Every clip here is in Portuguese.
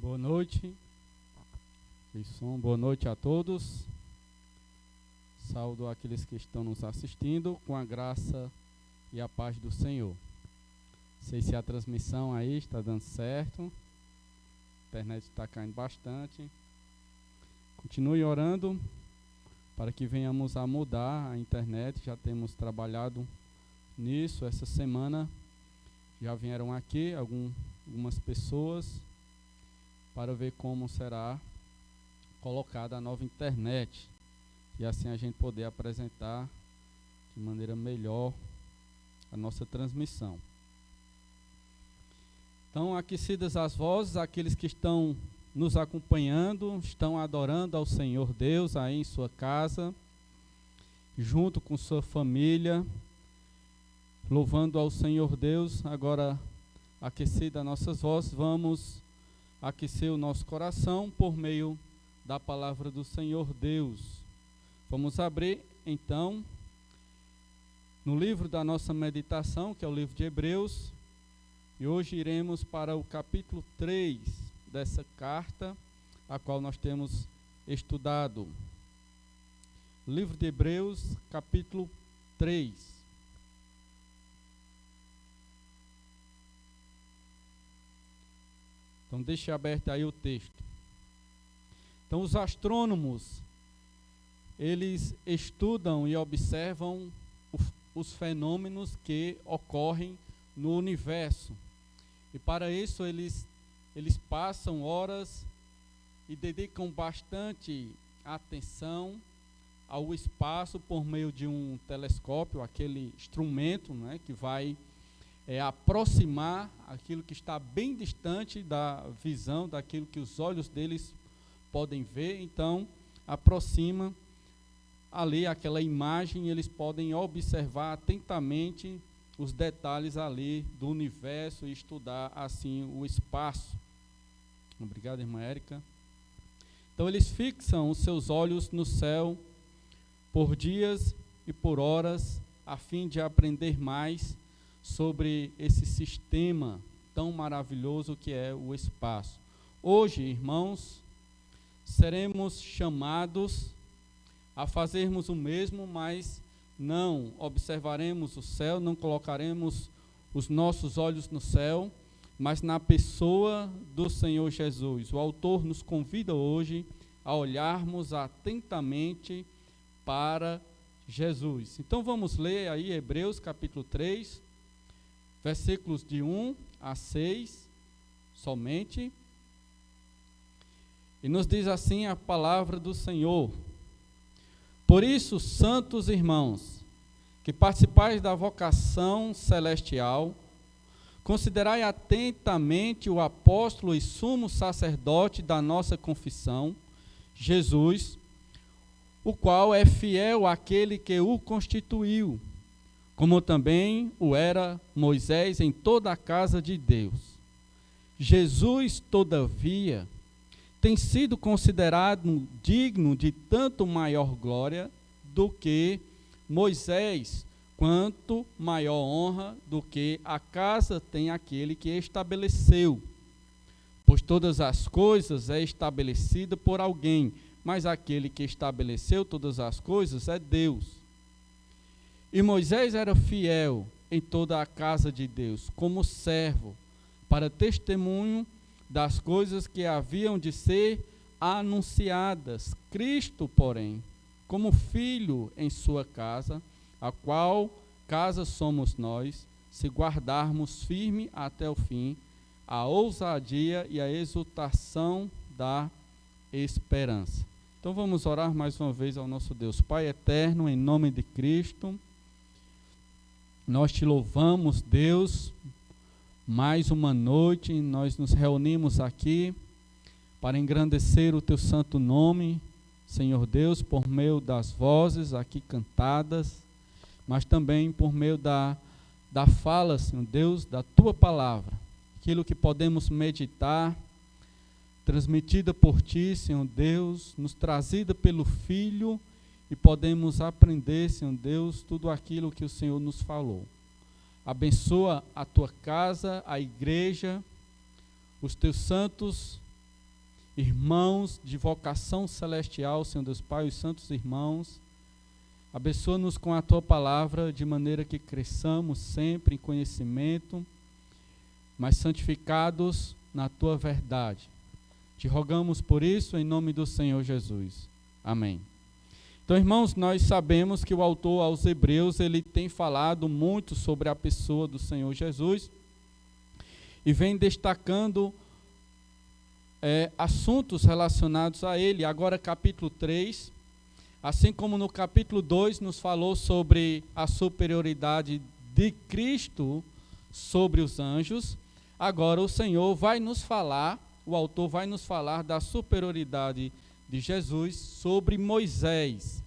Boa noite. Boa noite a todos. Saúdo aqueles que estão nos assistindo com a graça e a paz do Senhor. Não sei se a transmissão aí está dando certo. A internet está caindo bastante. Continue orando para que venhamos a mudar a internet. Já temos trabalhado nisso. Essa semana já vieram aqui algumas pessoas para ver como será colocada a nova internet e assim a gente poder apresentar de maneira melhor a nossa transmissão. Então, aquecidas as vozes, aqueles que estão nos acompanhando, estão adorando ao Senhor Deus aí em sua casa, junto com sua família, louvando ao Senhor Deus. Agora, aquecidas nossas vozes, vamos aquecer o nosso coração por meio da palavra do Senhor Deus. Vamos abrir, então, no livro da nossa meditação, que é o livro de Hebreus, e hoje iremos para o capítulo 3 dessa carta, a qual nós temos estudado. Livro de Hebreus, capítulo 3. Então, deixe aberto aí o texto. Então, os astrônomos, eles estudam e observam os fenômenos que ocorrem no universo. E para isso, eles passam horas e dedicam bastante atenção ao espaço por meio de um telescópio, aquele instrumento, né, que vai aproximar aquilo que está bem distante da visão, daquilo que os olhos deles podem ver. Então, aproxima ali aquela imagem e eles podem observar atentamente os detalhes ali do universo e estudar assim o espaço. Obrigado, irmã Érica. Então, eles fixam os seus olhos no céu por dias e por horas, a fim de aprender mais sobre esse sistema tão maravilhoso que é o espaço. Hoje, irmãos, seremos chamados a fazermos o mesmo, mas não observaremos o céu, não colocaremos os nossos olhos no céu, mas na pessoa do Senhor Jesus. O autor nos convida hoje a olharmos atentamente para Jesus. Então vamos ler aí Hebreus capítulo 3, versículos de 1 a 6, somente. E nos diz assim a palavra do Senhor: Por isso, santos irmãos, que participais da vocação celestial, considerai atentamente o apóstolo e sumo sacerdote da nossa confissão, Jesus, o qual é fiel àquele que o constituiu, como também o era Moisés em toda a casa de Deus. Jesus, todavia, tem sido considerado digno de tanto maior glória do que Moisés, quanto maior honra do que a casa tem aquele que estabeleceu. Pois todas as coisas é estabelecida por alguém, mas aquele que estabeleceu todas as coisas é Deus. E Moisés era fiel em toda a casa de Deus, como servo, para testemunho das coisas que haviam de ser anunciadas. Cristo, porém, como filho em sua casa, a qual casa somos nós, se guardarmos firme até o fim a ousadia e a exultação da esperança. Então vamos orar mais uma vez ao nosso Deus. Pai eterno, em nome de Cristo, nós te louvamos, Deus. Mais uma noite nós nos reunimos aqui para engrandecer o teu santo nome, Senhor Deus, por meio das vozes aqui cantadas, mas também por meio da fala, Senhor Deus, da tua palavra, aquilo que podemos meditar, transmitida por ti, Senhor Deus, nos trazida pelo Filho, e podemos aprender, Senhor Deus, tudo aquilo que o Senhor nos falou. Abençoa a tua casa, a igreja, os teus santos irmãos de vocação celestial, Senhor Deus Pai, os santos irmãos. Abençoa-nos com a Tua palavra, de maneira que cresçamos sempre em conhecimento, mas santificados na Tua verdade. Te rogamos por isso, em nome do Senhor Jesus. Amém. Então, irmãos, nós sabemos que o autor aos Hebreus, ele tem falado muito sobre a pessoa do Senhor Jesus e vem destacando assuntos relacionados a ele. Agora, capítulo 3, assim como no capítulo 2 nos falou sobre a superioridade de Cristo sobre os anjos, agora o Senhor vai nos falar, o autor vai nos falar da superioridade de Jesus sobre Moisés.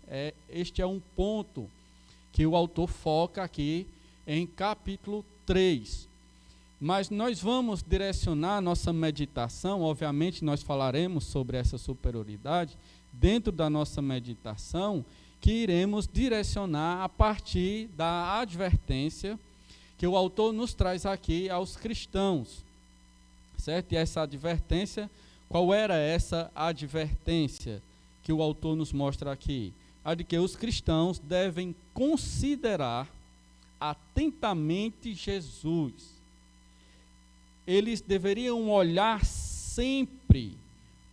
Este é um ponto que o autor foca aqui em capítulo 3. Mas nós vamos direcionar nossa meditação, obviamente nós falaremos sobre essa superioridade, dentro da nossa meditação, que iremos direcionar a partir da advertência que o autor nos traz aqui aos cristãos, certo? E essa advertência, qual era essa advertência que o autor nos mostra aqui? A de que os cristãos devem considerar atentamente Jesus. Eles deveriam olhar sempre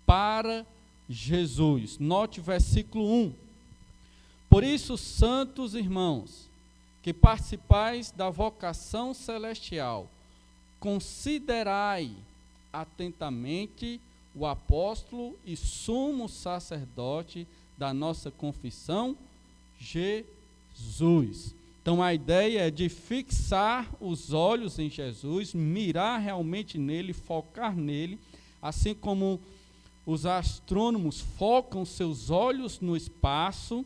para Jesus. Note o versículo 1. Por isso, santos irmãos, que participais da vocação celestial, considerai atentamente o apóstolo e sumo sacerdote da nossa confissão, Jesus. Então a ideia é de fixar os olhos em Jesus, mirar realmente nele, focar nele, assim como os astrônomos focam seus olhos no espaço,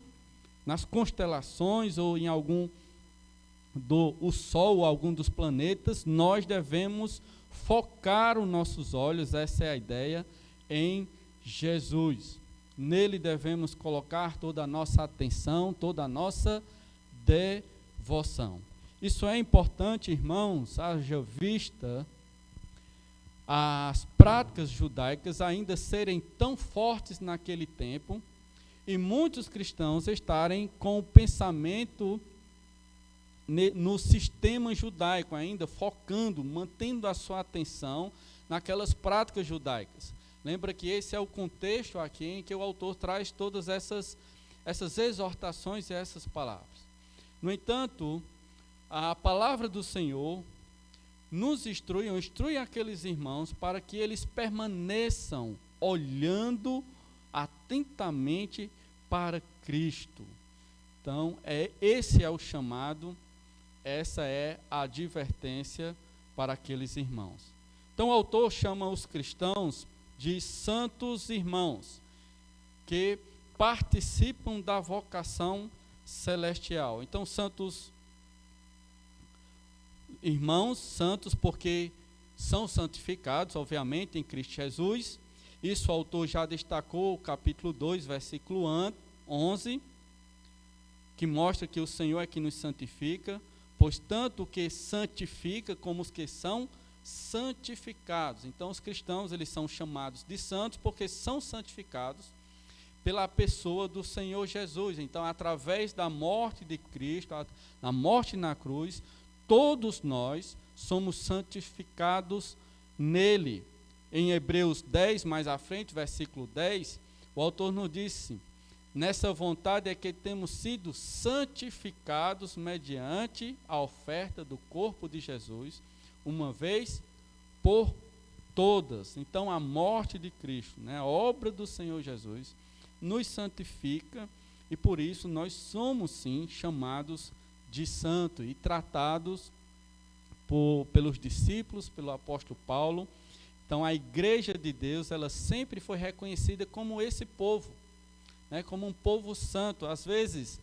nas constelações ou em o Sol ou algum dos planetas, nós devemos focar os nossos olhos, essa é a ideia, em Jesus. Nele devemos colocar toda a nossa atenção, toda a nossa devoção. Isso é importante, irmãos, haja vista as práticas judaicas ainda serem tão fortes naquele tempo e muitos cristãos estarem com o pensamento no sistema judaico, ainda focando, mantendo a sua atenção naquelas práticas judaicas. Lembra que esse é o contexto aqui em que o autor traz todas essas exortações e essas palavras. No entanto, a palavra do Senhor nos instrui aqueles irmãos para que eles permaneçam olhando atentamente para Cristo. Então, esse é o chamado, essa é a advertência para aqueles irmãos. Então, o autor chama os cristãos de santos irmãos, que participam da vocação celestial. Então, santos irmãos, santos porque são santificados, obviamente, em Cristo Jesus. Isso o autor já destacou, capítulo 2, versículo 11, que mostra que o Senhor é que nos santifica, pois tanto o que santifica como os que são santificados. Então, os cristãos, eles são chamados de santos porque são santificados pela pessoa do Senhor Jesus. Então, através da morte de Cristo, na morte na cruz, todos nós somos santificados nele. Em Hebreus 10, mais à frente, versículo 10, o autor nos disse: nessa vontade é que temos sido santificados mediante a oferta do corpo de Jesus, uma vez por todas. Então, a morte de Cristo, a obra do Senhor Jesus, nos santifica e por isso nós somos sim chamados de santo e tratados pelos discípulos, pelo apóstolo Paulo. Então a igreja de Deus, ela sempre foi reconhecida como esse povo, como um povo santo. Às vezes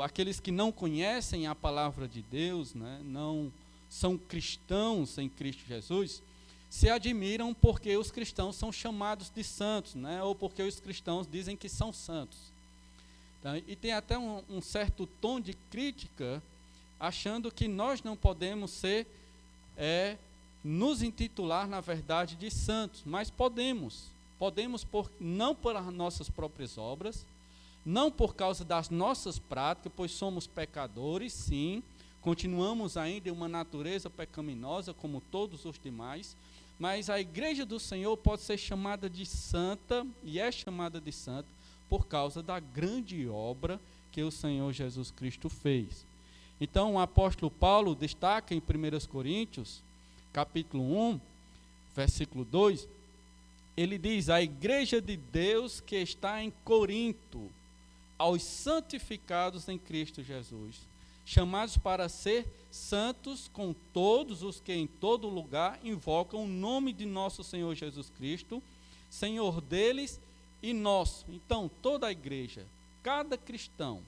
aqueles que não conhecem a palavra de Deus, não são cristãos em Cristo Jesus, se admiram porque os cristãos são chamados de santos, ou porque os cristãos dizem que são santos. Então, e tem até um certo tom de crítica, achando que nós não podemos ser nos intitular, na verdade, de santos, mas podemos não por as nossas próprias obras, não por causa das nossas práticas, pois somos pecadores, sim, continuamos ainda em uma natureza pecaminosa, como todos os demais, mas a igreja do Senhor pode ser chamada de santa, e é chamada de santa, por causa da grande obra que o Senhor Jesus Cristo fez. Então, o apóstolo Paulo destaca em 1 Coríntios, capítulo 1, versículo 2, ele diz: a igreja de Deus que está em Corinto, aos santificados em Cristo Jesus, chamados para ser santos com todos os que em todo lugar invocam o nome de nosso Senhor Jesus Cristo, Senhor deles e nosso. Então, toda a igreja, cada cristão,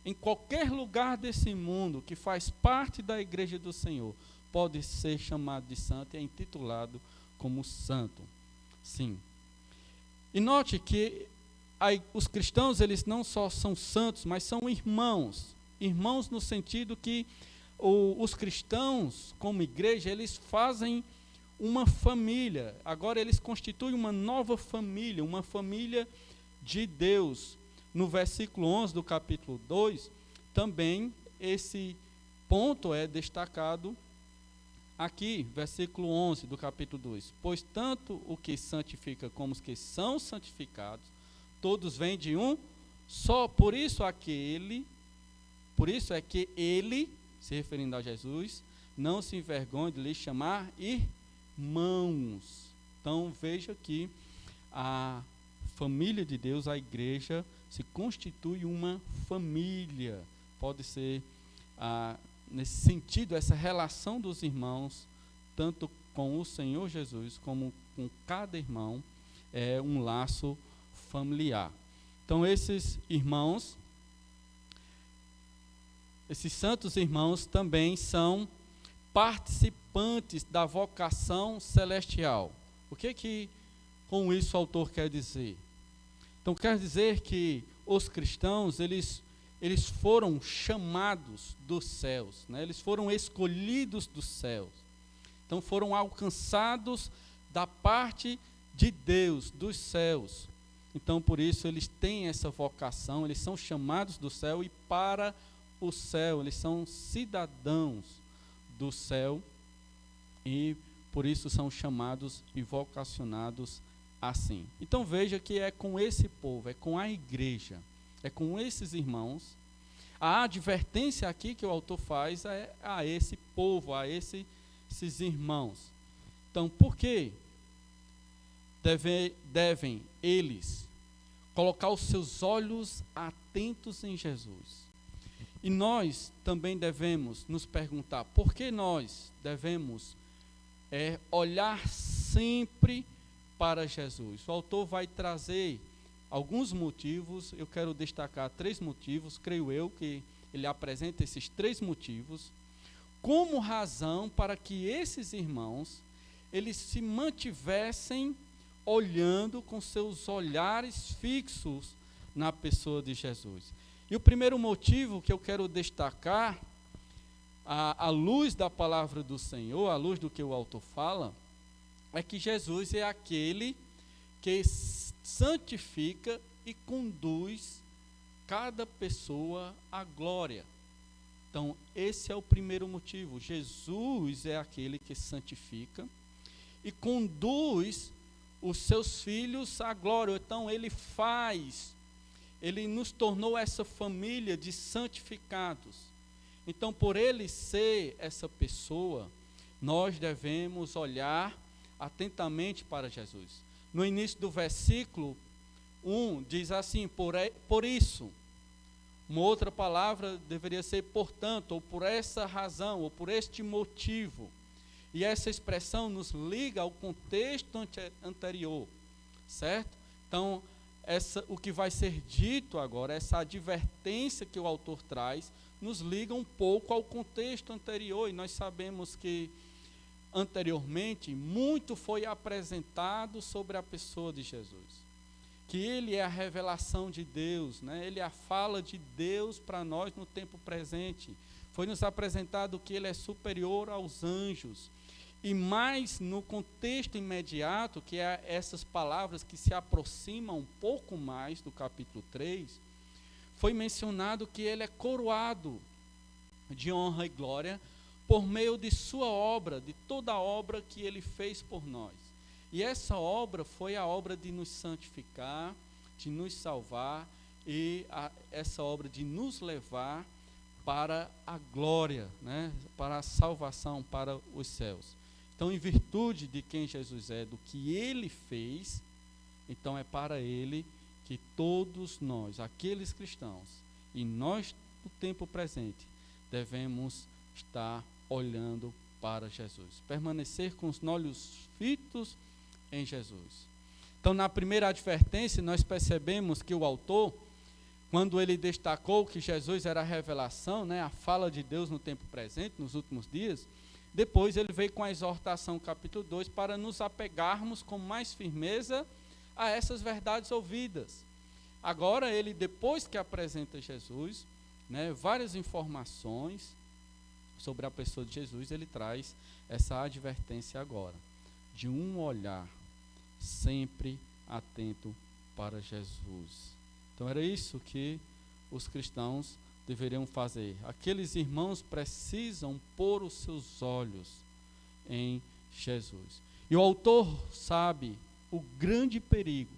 em qualquer lugar desse mundo que faz parte da igreja do Senhor, pode ser chamado de santo e é intitulado como santo. Sim. E note que os cristãos, eles não só são santos, mas são irmãos. Irmãos no sentido que os cristãos, como igreja, eles fazem uma família. Agora eles constituem uma nova família, uma família de Deus. No versículo 11 do capítulo 2, também esse ponto é destacado aqui, versículo 11 do capítulo 2. Pois tanto o que santifica como os que são santificados, todos vêm de um só. Por isso é que ele, se referindo a Jesus, não se envergonha de lhe chamar irmãos. Então veja que a família de Deus, a igreja, se constitui uma família. Pode ser, nesse sentido, essa relação dos irmãos, tanto com o Senhor Jesus, como com cada irmão, é um laço familiar. Então, esses irmãos, esses santos irmãos também são participantes da vocação celestial. O que com isso o autor quer dizer? Então, quer dizer que os cristãos, eles foram chamados dos céus, né? Eles foram escolhidos dos céus. Então, foram alcançados da parte de Deus, dos céus. Então, por isso, eles têm essa vocação, eles são chamados do céu e para o céu, eles são cidadãos do céu e, por isso, são chamados e vocacionados assim. Então, veja que é com esse povo, é com a igreja, é com esses irmãos. A advertência aqui que o autor faz é a esse povo, a esses irmãos. Então, por que devem eles colocar os seus olhos atentos em Jesus? E nós também devemos nos perguntar, por que nós devemos olhar sempre para Jesus? O autor vai trazer alguns motivos, eu quero destacar 3 motivos, creio eu que ele apresenta esses 3 motivos, como razão para que esses irmãos, eles se mantivessem olhando com seus olhares fixos na pessoa de Jesus. E o primeiro motivo que eu quero destacar, à luz da palavra do Senhor, à luz do que o autor fala, é que Jesus é aquele que santifica e conduz cada pessoa à glória. Então, esse é o primeiro motivo. Jesus é aquele que santifica e conduz os seus filhos à glória. Então, ele nos tornou essa família de santificados. Então, por ele ser essa pessoa, nós devemos olhar atentamente para Jesus. No início do versículo 1, diz assim, por isso. Uma outra palavra deveria ser portanto, ou por essa razão, ou por este motivo. E essa expressão nos liga ao contexto anterior, certo? Então, o que vai ser dito agora, essa advertência que o autor traz, nos liga um pouco ao contexto anterior, e nós sabemos que anteriormente muito foi apresentado sobre a pessoa de Jesus, que ele é a revelação de Deus, né? Ele é a fala de Deus para nós no tempo presente. Foi nos apresentado que ele é superior aos anjos, e mais no contexto imediato, que é essas palavras que se aproximam um pouco mais do capítulo 3, foi mencionado que ele é coroado de honra e glória por meio de sua obra, de toda a obra que ele fez por nós. E essa obra foi a obra de nos santificar, de nos salvar, e essa obra de nos levar para a glória, né? Para a salvação, para os céus. Então, em virtude de quem Jesus é, do que ele fez, então é para ele que todos nós, aqueles cristãos, e nós no tempo presente, devemos estar olhando para Jesus, permanecer com os olhos fitos em Jesus. Então, na primeira advertência, nós percebemos que o autor, quando ele destacou que Jesus era a revelação, né, a fala de Deus no tempo presente, nos últimos dias, depois ele veio com a exortação, capítulo 2, para nos apegarmos com mais firmeza a essas verdades ouvidas. Agora, ele, depois que apresenta Jesus, né, várias informações sobre a pessoa de Jesus, ele traz essa advertência agora, de um olhar sempre atento para Jesus. Então, era isso que os cristãos deveriam fazer. Aqueles irmãos precisam pôr os seus olhos em Jesus. E o autor sabe o grande perigo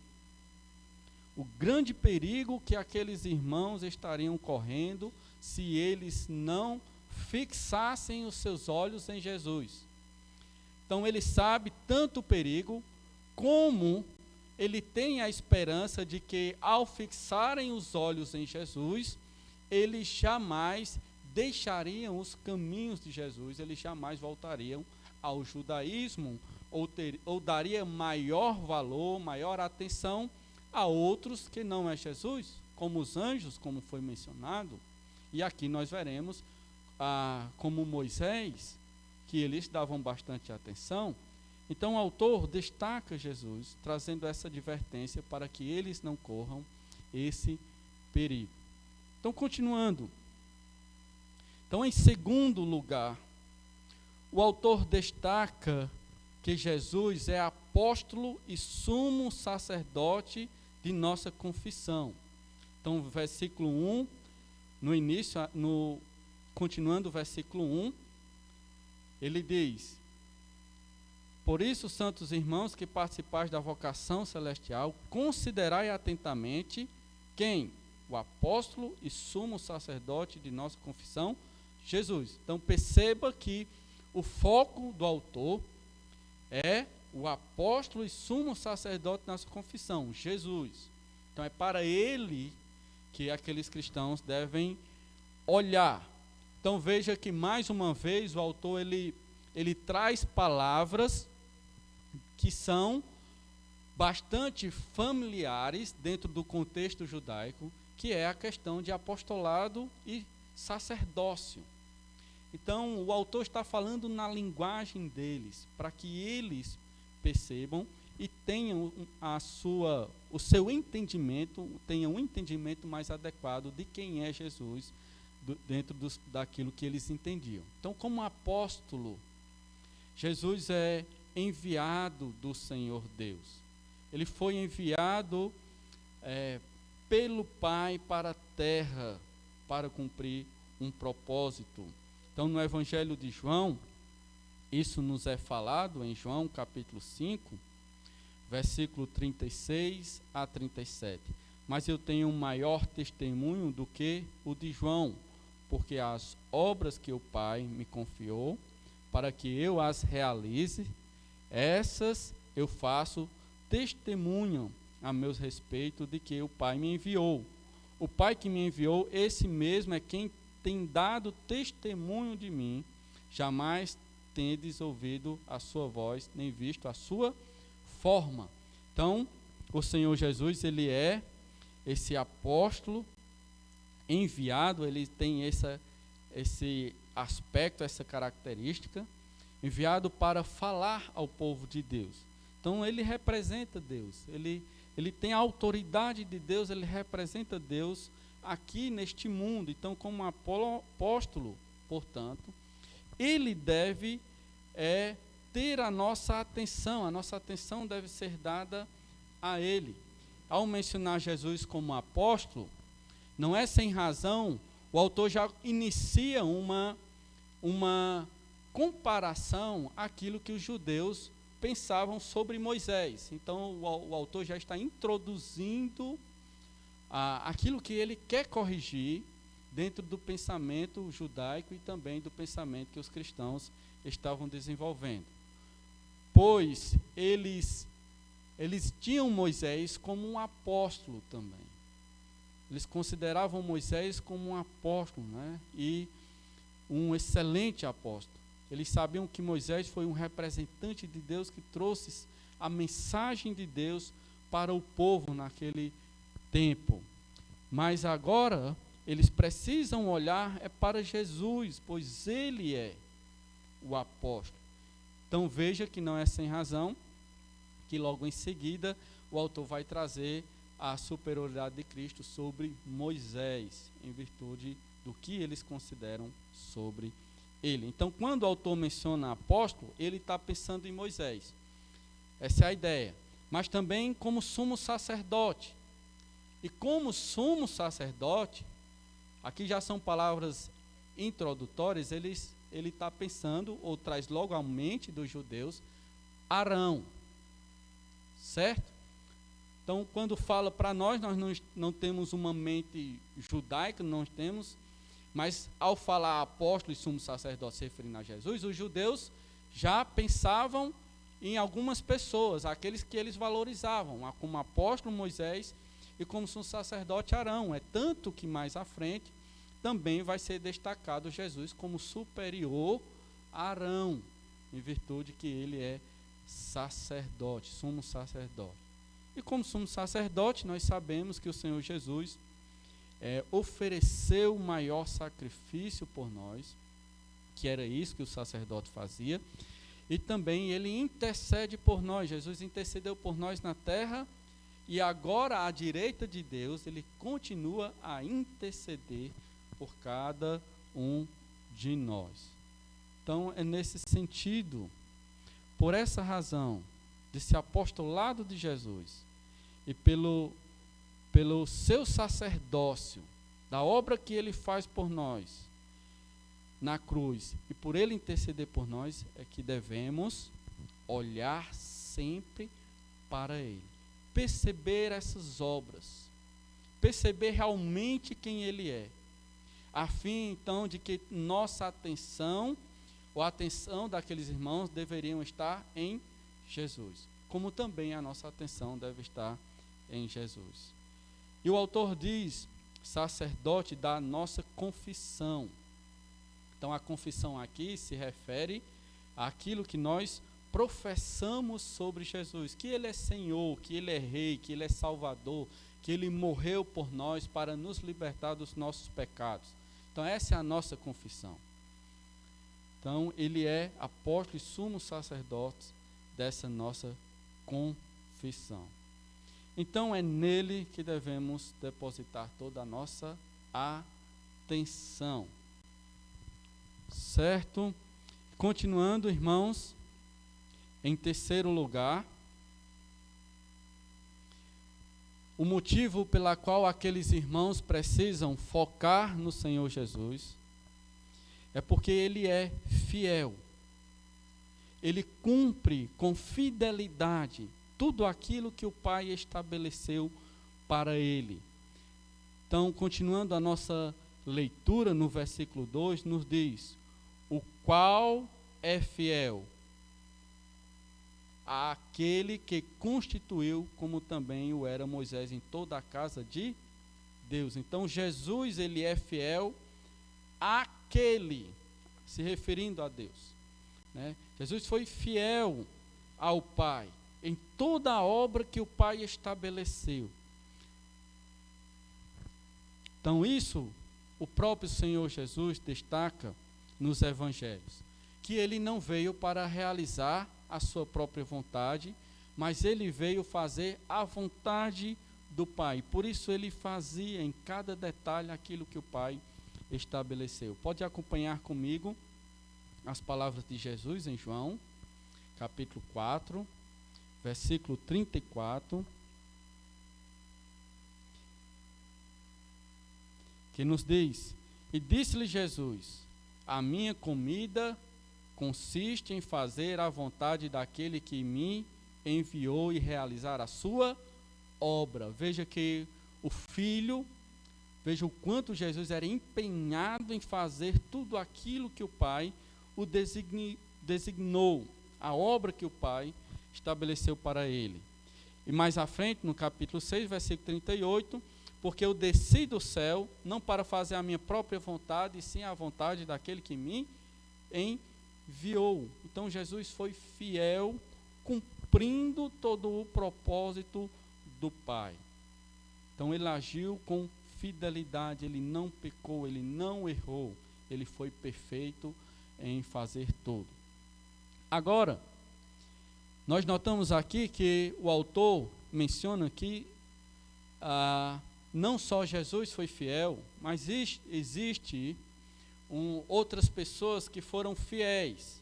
que aqueles irmãos estariam correndo se eles não fixassem os seus olhos em Jesus. Então, ele sabe tanto o perigo, como ele tem a esperança de que, ao fixarem os olhos em Jesus, eles jamais deixariam os caminhos de Jesus, eles jamais voltariam ao judaísmo, ou daria maior valor, maior atenção a outros que não é Jesus, como os anjos, como foi mencionado. E aqui nós veremos, como Moisés, que eles davam bastante atenção. Então o autor destaca Jesus, trazendo essa advertência para que eles não corram esse perigo. Então, continuando. Então, em segundo lugar, o autor destaca que Jesus é apóstolo e sumo sacerdote de nossa confissão. Então, versículo 1, no início, continuando o versículo 1, ele diz: por isso, santos irmãos que participais da vocação celestial, considerai atentamente quem? O apóstolo e sumo sacerdote de nossa confissão, Jesus. Então, perceba que o foco do autor é o apóstolo e sumo sacerdote de nossa confissão, Jesus. Então, é para ele que aqueles cristãos devem olhar. Então, veja que, mais uma vez, o autor ele traz palavras que são bastante familiares dentro do contexto judaico, que é a questão de apostolado e sacerdócio. Então, o autor está falando na linguagem deles, para que eles percebam e tenham o seu entendimento, tenham um entendimento mais adequado de quem é Jesus, dentro daquilo que eles entendiam. Então, como apóstolo, Jesus é enviado do Senhor Deus. Ele foi enviado pelo Pai para a terra, para cumprir um propósito. Então, no Evangelho de João, isso nos é falado em João capítulo 5, versículo 36 a 37. Mas eu tenho um maior testemunho do que o de João, porque as obras que o Pai me confiou, para que eu as realize, essas eu faço testemunho a meu respeito de que o Pai me enviou. O Pai que me enviou, esse mesmo é quem tem dado testemunho de mim. Jamais tendes ouvido a sua voz, nem visto a sua forma. Então, o Senhor Jesus, ele é esse apóstolo enviado, ele tem esse aspecto, essa característica, enviado para falar ao povo de Deus. Então, ele representa Deus, ele tem a autoridade de Deus, ele representa Deus aqui neste mundo. Então, como apóstolo, portanto, ele deve ter a nossa atenção deve ser dada a Ele. Ao mencionar Jesus como apóstolo, não é sem razão, o autor já inicia uma comparação àquilo que os judeus pensavam sobre Moisés. Então, o autor já está introduzindo aquilo que ele quer corrigir dentro do pensamento judaico e também do pensamento que os cristãos estavam desenvolvendo. Pois eles tinham Moisés como um apóstolo também. Eles consideravam Moisés como um apóstolo, né? E um excelente apóstolo. Eles sabiam que Moisés foi um representante de Deus que trouxe a mensagem de Deus para o povo naquele tempo. Mas agora eles precisam olhar para Jesus, pois ele é o apóstolo. Então veja que não é sem razão que logo em seguida o autor vai trazer a superioridade de Cristo sobre Moisés, em virtude do que eles consideram sobre ele. Então, quando o autor menciona apóstolo, ele está pensando em Moisés. Essa é a ideia. Mas também como sumo sacerdote. E como sumo sacerdote, aqui já são palavras introdutórias, ele está pensando, ou traz logo à mente dos judeus, Arão. Certo? Então, quando fala para nós não temos uma mente judaica, não temos, mas ao falar apóstolo e sumo sacerdote se referindo a Jesus, os judeus já pensavam em algumas pessoas, aqueles que eles valorizavam, como apóstolo Moisés e como sumo sacerdote Arão. É tanto que mais à frente também vai ser destacado Jesus como superior a Arão, em virtude que ele é sacerdote, sumo sacerdote. E como sumo sacerdote, nós sabemos que o Senhor Jesus ofereceu o maior sacrifício por nós, que era isso que o sacerdote fazia, e também ele intercede por nós. Jesus intercedeu por nós na terra, e agora à direita de Deus, ele continua a interceder por cada um de nós. Então é nesse sentido, por essa razão, desse apostolado de Jesus, e pelo seu sacerdócio, da obra que ele faz por nós na cruz, e por ele interceder por nós, é que devemos olhar sempre para ele, perceber essas obras, perceber realmente quem ele é, a fim então de que nossa atenção, ou a atenção daqueles irmãos, deveriam estar em Jesus, como também a nossa atenção deve estar em Jesus. E o autor diz, sacerdote da nossa confissão. Então a confissão aqui se refere àquilo que nós professamos sobre Jesus, que ele é Senhor, que ele é Rei, que ele é Salvador, que ele morreu por nós para nos libertar dos nossos pecados. Então essa é a nossa confissão. Então ele é apóstolo e sumo sacerdote dessa nossa confissão. Então é nele que devemos depositar toda a nossa atenção. Certo? Continuando, irmãos, em terceiro lugar, o motivo pela qual aqueles irmãos precisam focar no Senhor Jesus é porque ele é fiel. Ele cumpre com fidelidade tudo aquilo que o Pai estabeleceu para ele. Então, continuando a nossa leitura no versículo 2, nos diz, o qual é fiel àquele que constituiu, como também o era Moisés em toda a casa de Deus. Então, Jesus, ele é fiel àquele, se referindo a Deus, né? Jesus foi fiel ao Pai em toda a obra que o Pai estabeleceu. Então isso, o próprio Senhor Jesus destaca nos evangelhos, que ele não veio para realizar a sua própria vontade, mas ele veio fazer a vontade do Pai. Por isso ele fazia em cada detalhe aquilo que o Pai estabeleceu. Pode acompanhar comigo as palavras de Jesus em João, capítulo 4, versículo 34, que nos diz: E disse-lhe Jesus: A minha comida consiste em fazer a vontade daquele que me enviou e realizar a sua obra. Veja que o Filho, veja o quanto Jesus era empenhado em fazer tudo aquilo que o Pai o designou, a obra que o Pai estabeleceu para ele. E mais à frente, no capítulo 6, versículo 38, porque eu desci do céu, não para fazer a minha própria vontade, e sim a vontade daquele que me enviou. Então Jesus foi fiel, cumprindo todo o propósito do Pai. Então ele agiu com fidelidade, ele não pecou, ele não errou, ele foi perfeito em fazer tudo. Agora, nós notamos aqui que o autor menciona que não só Jesus foi fiel, mas existe outras pessoas que foram fiéis.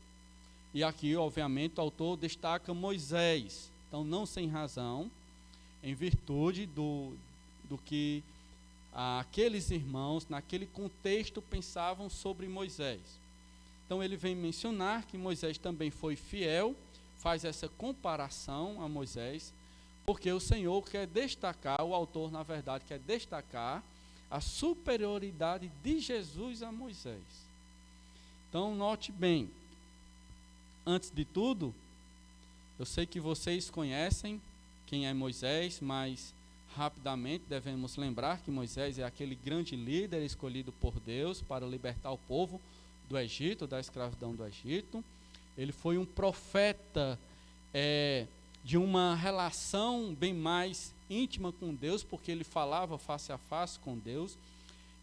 E aqui, obviamente, o autor destaca Moisés. Então, não sem razão, em virtude do que aqueles irmãos, naquele contexto, pensavam sobre Moisés. Então, ele vem mencionar que Moisés também foi fiel, faz essa comparação a Moisés, porque o Senhor quer destacar, o autor, na verdade, quer destacar a superioridade de Jesus a Moisés. Então, note bem, antes de tudo, eu sei que vocês conhecem quem é Moisés, mas rapidamente devemos lembrar que Moisés é aquele grande líder escolhido por Deus para libertar o povo do Egito, da escravidão do Egito. Ele foi um profeta de uma relação bem mais íntima com Deus, porque ele falava face a face com Deus,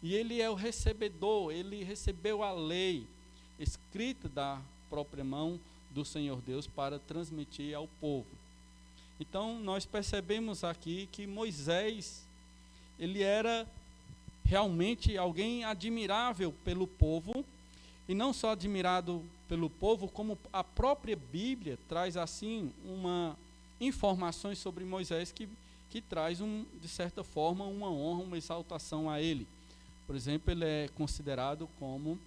e ele é o recebedor, ele recebeu a lei escrita da própria mão do Senhor Deus para transmitir ao povo. Então nós percebemos aqui que Moisés, ele era realmente alguém admirável pelo povo, e não só admirado pelo povo, como a própria Bíblia traz assim informações sobre Moisés que traz, de certa forma, uma honra, uma exaltação a ele. Por exemplo, ele é considerado como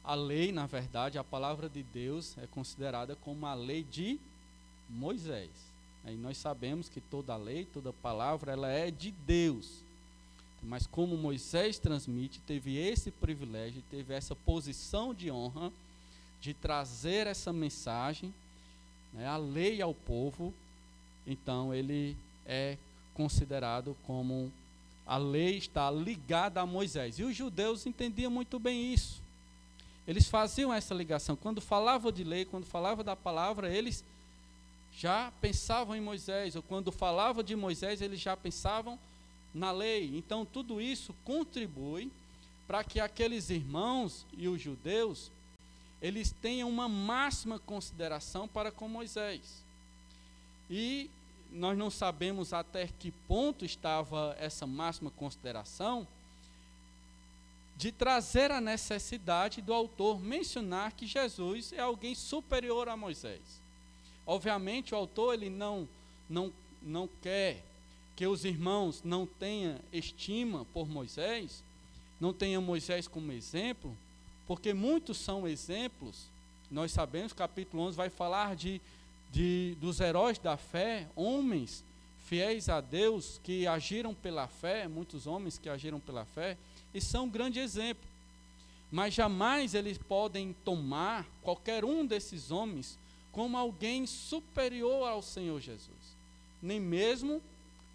a lei, na verdade, a palavra de Deus é considerada como a lei de Moisés. Aí nós sabemos que toda lei, toda palavra, ela é de Deus. Mas como Moisés transmite, teve esse privilégio, teve essa posição de honra de trazer essa mensagem, a lei ao povo, então ele é considerado como a lei está ligada a Moisés. E os judeus entendiam muito bem isso. Eles faziam essa ligação. Quando falavam de lei, quando falavam da palavra, eles já pensavam em Moisés. Ou quando falavam de Moisés, eles já pensavam na lei. Então tudo isso contribui para que aqueles irmãos e os judeus, eles tenham uma máxima consideração para com Moisés. E nós não sabemos até que ponto estava essa máxima consideração, de trazer a necessidade do autor mencionar que Jesus é alguém superior a Moisés. Obviamente o autor ele não quer que os irmãos não tenham estima por Moisés, não tenham Moisés como exemplo, porque muitos são exemplos. Nós sabemos, capítulo 11 vai falar dos heróis da fé, homens fiéis a Deus, que agiram pela fé, muitos homens que agiram pela fé, e são um grande exemplo. Mas jamais eles podem tomar qualquer um desses homens como alguém superior ao Senhor Jesus. Nem mesmo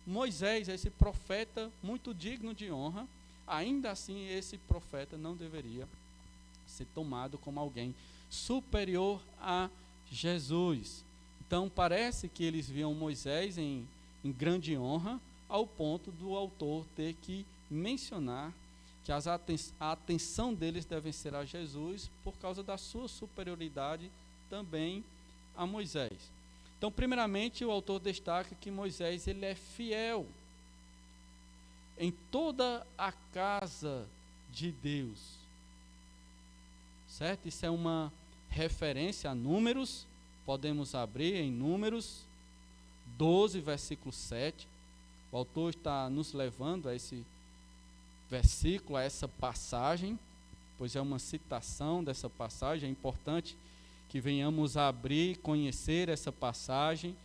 Moisés, esse profeta muito digno de honra, ainda assim esse profeta não deveria ser tomado como alguém superior a Jesus. Então parece que eles viam Moisés em grande honra, ao ponto do autor ter que mencionar que a atenção deles deve ser a Jesus, por causa da sua superioridade também a Moisés. Então, primeiramente, o autor destaca que Moisés ele é fiel em toda a casa de Deus. Certo? Isso é uma referência a Números, podemos abrir em Números 12, versículo 7. O autor está nos levando a esse versículo, a essa passagem, pois é uma citação dessa passagem. É importante que venhamos a abrir, conhecer essa passagem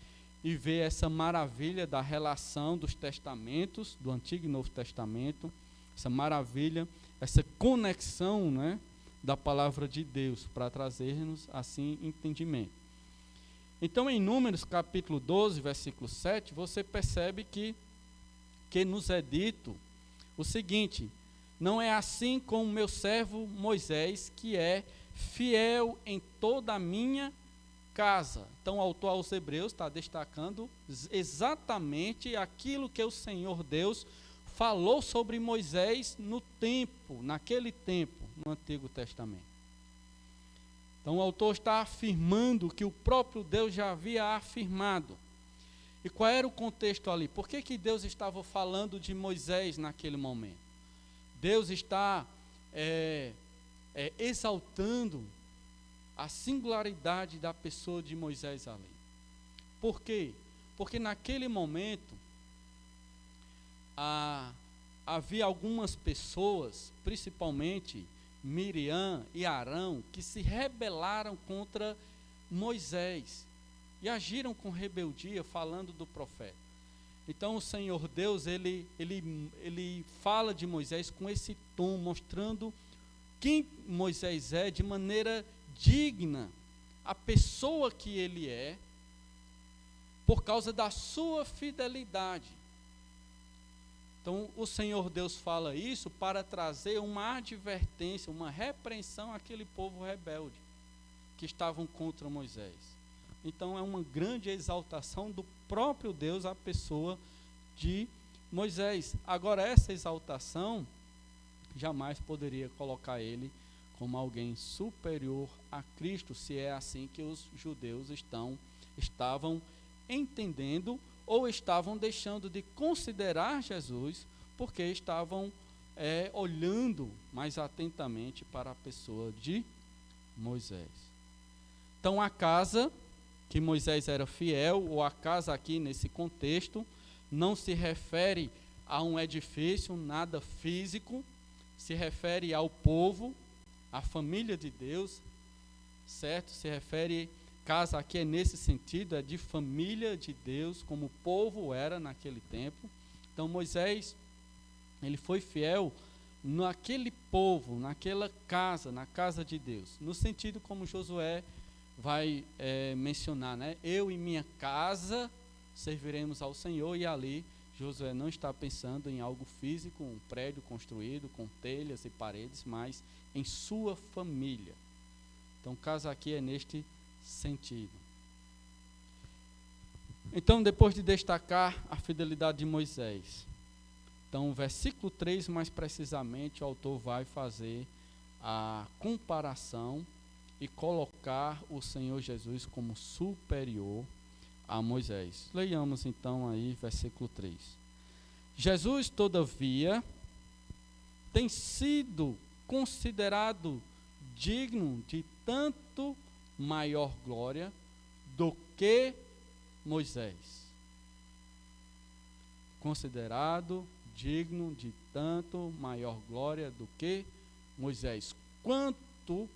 e ver essa maravilha da relação dos testamentos, do Antigo e Novo Testamento, essa maravilha, essa conexão, né, da palavra de Deus, para trazer-nos assim entendimento. Então, em Números capítulo 12, versículo 7, você percebe que nos é dito o seguinte: não é assim com o meu servo Moisés, que é fiel em toda a minha casa. Então, o autor aos Hebreus está destacando exatamente aquilo que o Senhor Deus falou sobre Moisés naquele tempo, no Antigo Testamento. Então, o autor está afirmando que o próprio Deus já havia afirmado. E qual era o contexto ali? Por que Deus estava falando de Moisés naquele momento? Deus está exaltando a singularidade da pessoa de Moisés ali. Por quê? Porque naquele momento havia algumas pessoas, principalmente Miriam e Arão, que se rebelaram contra Moisés e agiram com rebeldia, falando do profeta. Então o Senhor Deus, ele fala de Moisés com esse tom, mostrando quem Moisés é de maneira digna, a pessoa que ele é, por causa da sua fidelidade. Então o Senhor Deus fala isso para trazer uma advertência, uma repreensão àquele povo rebelde que estavam contra Moisés. Então é uma grande exaltação do próprio Deus à pessoa de Moisés. Agora, essa exaltação jamais poderia colocar ele como alguém superior a Cristo, se é assim que os judeus estavam entendendo ou estavam deixando de considerar Jesus, porque estavam olhando mais atentamente para a pessoa de Moisés. Então, a casa que Moisés era fiel, ou a casa aqui nesse contexto, não se refere a um edifício, nada físico, se refere ao povo, à família de Deus, certo? Se refere, casa aqui é nesse sentido, é de família de Deus, como o povo era naquele tempo. Então Moisés, ele foi fiel naquele povo, naquela casa, na casa de Deus, no sentido como Josué vai mencionar, né? Eu e minha casa serviremos ao Senhor, e ali Josué não está pensando em algo físico, um prédio construído com telhas e paredes, mas em sua família. Então, casa aqui é neste sentido. Então, depois de destacar a fidelidade de Moisés, então, versículo 3, mais precisamente, o autor vai fazer a comparação e colocar o Senhor Jesus como superior a Moisés. Leiamos então aí versículo 3. Jesus, todavia, tem sido considerado digno de tanto maior glória do que Moisés. Considerado digno de tanto maior glória do que Moisés. Quanto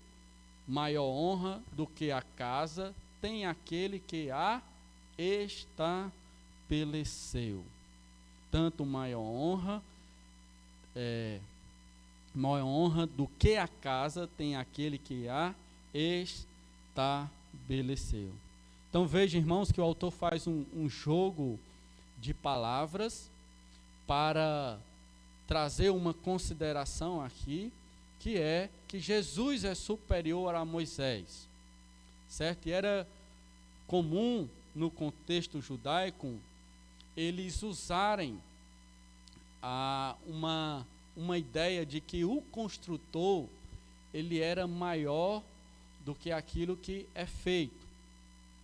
maior honra do que a casa tem aquele que a estabeleceu. Tanto maior honra do que a casa tem aquele que a estabeleceu. Então veja, irmãos, que o autor faz um jogo de palavras para trazer uma consideração aqui, que é que Jesus é superior a Moisés, certo? E era comum no contexto judaico eles usarem uma ideia de que o construtor ele era maior do que aquilo que é feito,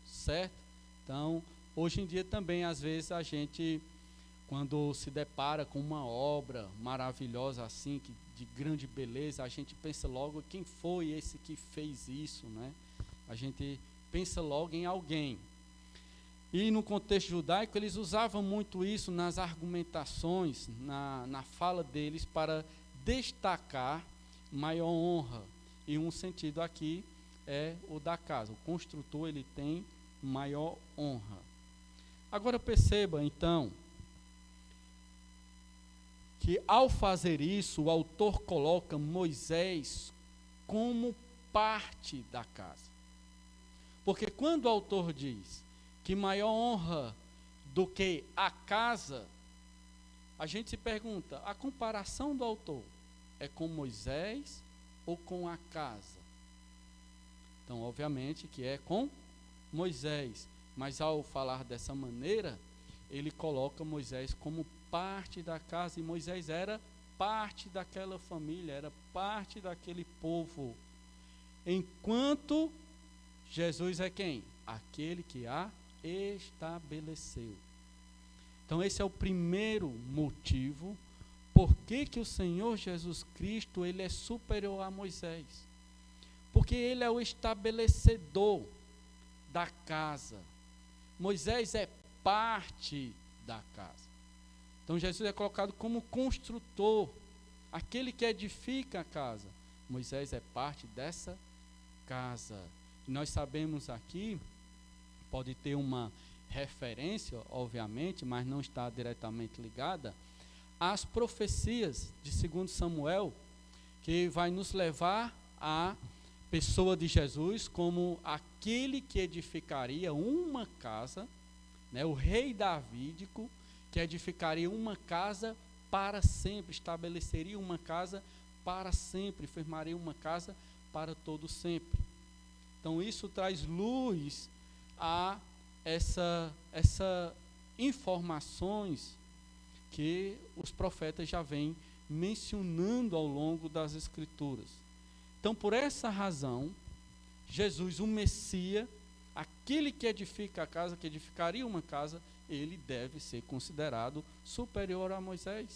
certo? Então, hoje em dia também, às vezes, a gente, quando se depara com uma obra maravilhosa assim, de grande beleza, a gente pensa logo quem foi esse que fez isso, né? A gente pensa logo em alguém. E no contexto judaico, eles usavam muito isso nas argumentações, na fala deles, para destacar maior honra. E um sentido aqui é o da casa. O construtor, ele tem maior honra. Agora perceba, então, que ao fazer isso, o autor coloca Moisés como parte da casa. Porque quando o autor diz que maior honra do que a casa, a gente se pergunta, a comparação do autor é com Moisés ou com a casa? Então, obviamente que é com Moisés, mas ao falar dessa maneira, ele coloca Moisés como parte da casa, e Moisés era parte daquela família, era parte daquele povo. Enquanto Jesus é quem? Aquele que a estabeleceu. Então esse é o primeiro motivo por que o Senhor Jesus Cristo ele é superior a Moisés. Porque ele é o estabelecedor da casa. Moisés é parte da casa. Então Jesus é colocado como construtor, aquele que edifica a casa. Moisés é parte dessa casa. E nós sabemos aqui, pode ter uma referência, obviamente, mas não está diretamente ligada, às profecias de 2 Samuel, que vai nos levar à pessoa de Jesus como aquele que edificaria uma casa, né, o rei davídico, que edificaria uma casa para sempre, estabeleceria uma casa para sempre, firmaria uma casa para todo sempre. Então isso traz luz a essa informações que os profetas já vêm mencionando ao longo das Escrituras. Então, por essa razão, Jesus, o Messias, aquele que edifica a casa, que edificaria uma casa, ele deve ser considerado superior a Moisés,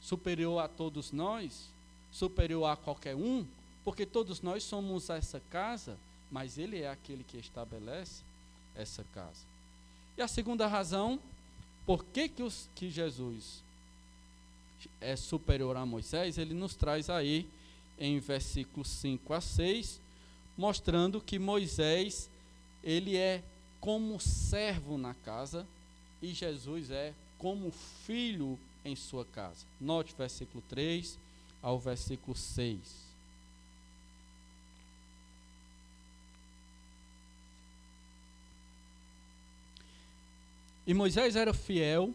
superior a todos nós, superior a qualquer um, porque todos nós somos essa casa, mas ele é aquele que estabelece essa casa. E a segunda razão, por que Jesus é superior a Moisés, ele nos traz aí em versículos 5 a 6, mostrando que Moisés, ele é como servo na casa e Jesus é como filho em sua casa. Note o versículo 3 ao versículo 6. E Moisés era fiel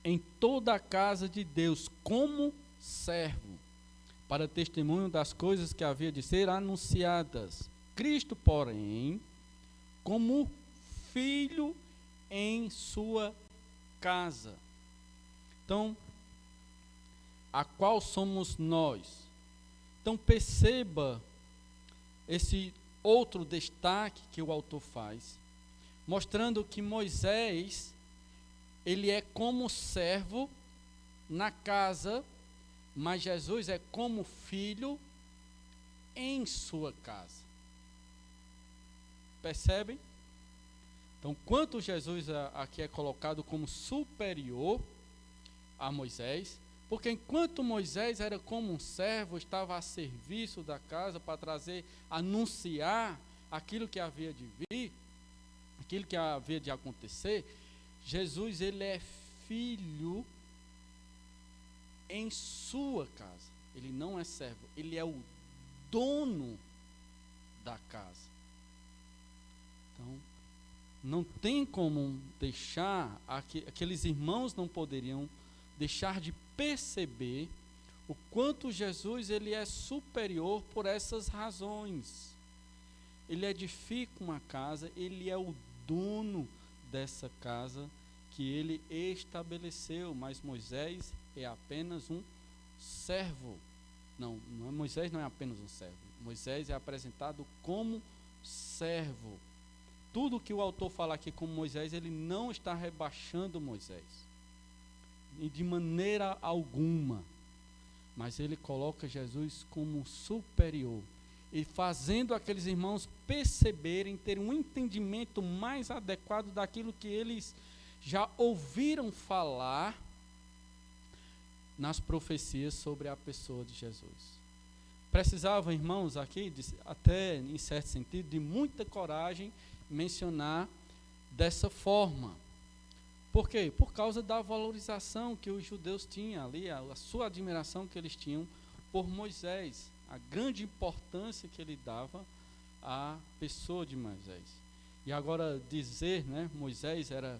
em toda a casa de Deus como servo, para testemunho das coisas que havia de ser anunciadas. Cristo, porém, como filho em sua casa. Então, a qual somos nós? Então, perceba esse outro destaque que o autor faz, mostrando que Moisés, ele é como servo na casa, mas Jesus é como filho em sua casa. Percebem? Então, quanto Jesus aqui é colocado como superior a Moisés, porque enquanto Moisés era como um servo, estava a serviço da casa para trazer, anunciar aquilo que havia de vir, aquilo que havia de acontecer, Jesus, ele é filho em sua casa. Ele não é servo, ele é o dono da casa. Então, não tem como deixar, aqueles irmãos não poderiam deixar de perceber o quanto Jesus ele é superior por essas razões. Ele edifica uma casa, ele é o dono dessa casa que ele estabeleceu, mas Moisés é apenas um servo. Moisés não é apenas um servo. Moisés é apresentado como servo. Tudo que o autor fala aqui com Moisés, ele não está rebaixando Moisés, e de maneira alguma, mas ele coloca Jesus como superior. e fazendo aqueles irmãos perceberem, ter um entendimento mais adequado daquilo que eles já ouviram falar nas profecias sobre a pessoa de Jesus. Precisava, irmãos, aqui, até em certo sentido, de muita coragem mencionar dessa forma. Por quê? Por causa da valorização que os judeus tinham ali, a sua admiração que eles tinham por Moisés, a grande importância que ele dava à pessoa de Moisés. E agora dizer, né, Moisés era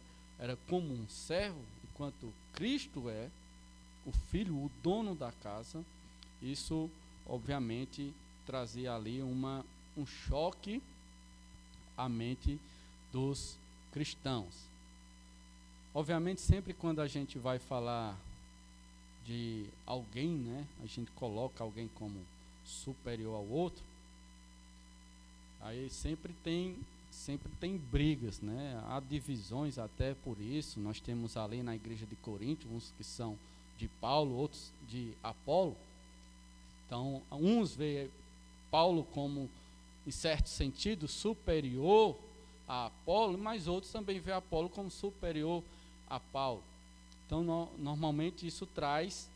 como um servo, enquanto Cristo é o filho, o dono da casa, isso obviamente trazia ali um choque à mente dos cristãos. Obviamente, sempre quando a gente vai falar de alguém, né, a gente coloca alguém como superior ao outro, aí sempre tem brigas, né? Há divisões até por isso. Nós temos ali na igreja de Corinto, uns que são de Paulo, outros de Apolo. Então, uns veem Paulo como, em certo sentido, superior a Apolo, mas outros também veem Apolo como superior a Paulo. Então, normalmente isso traz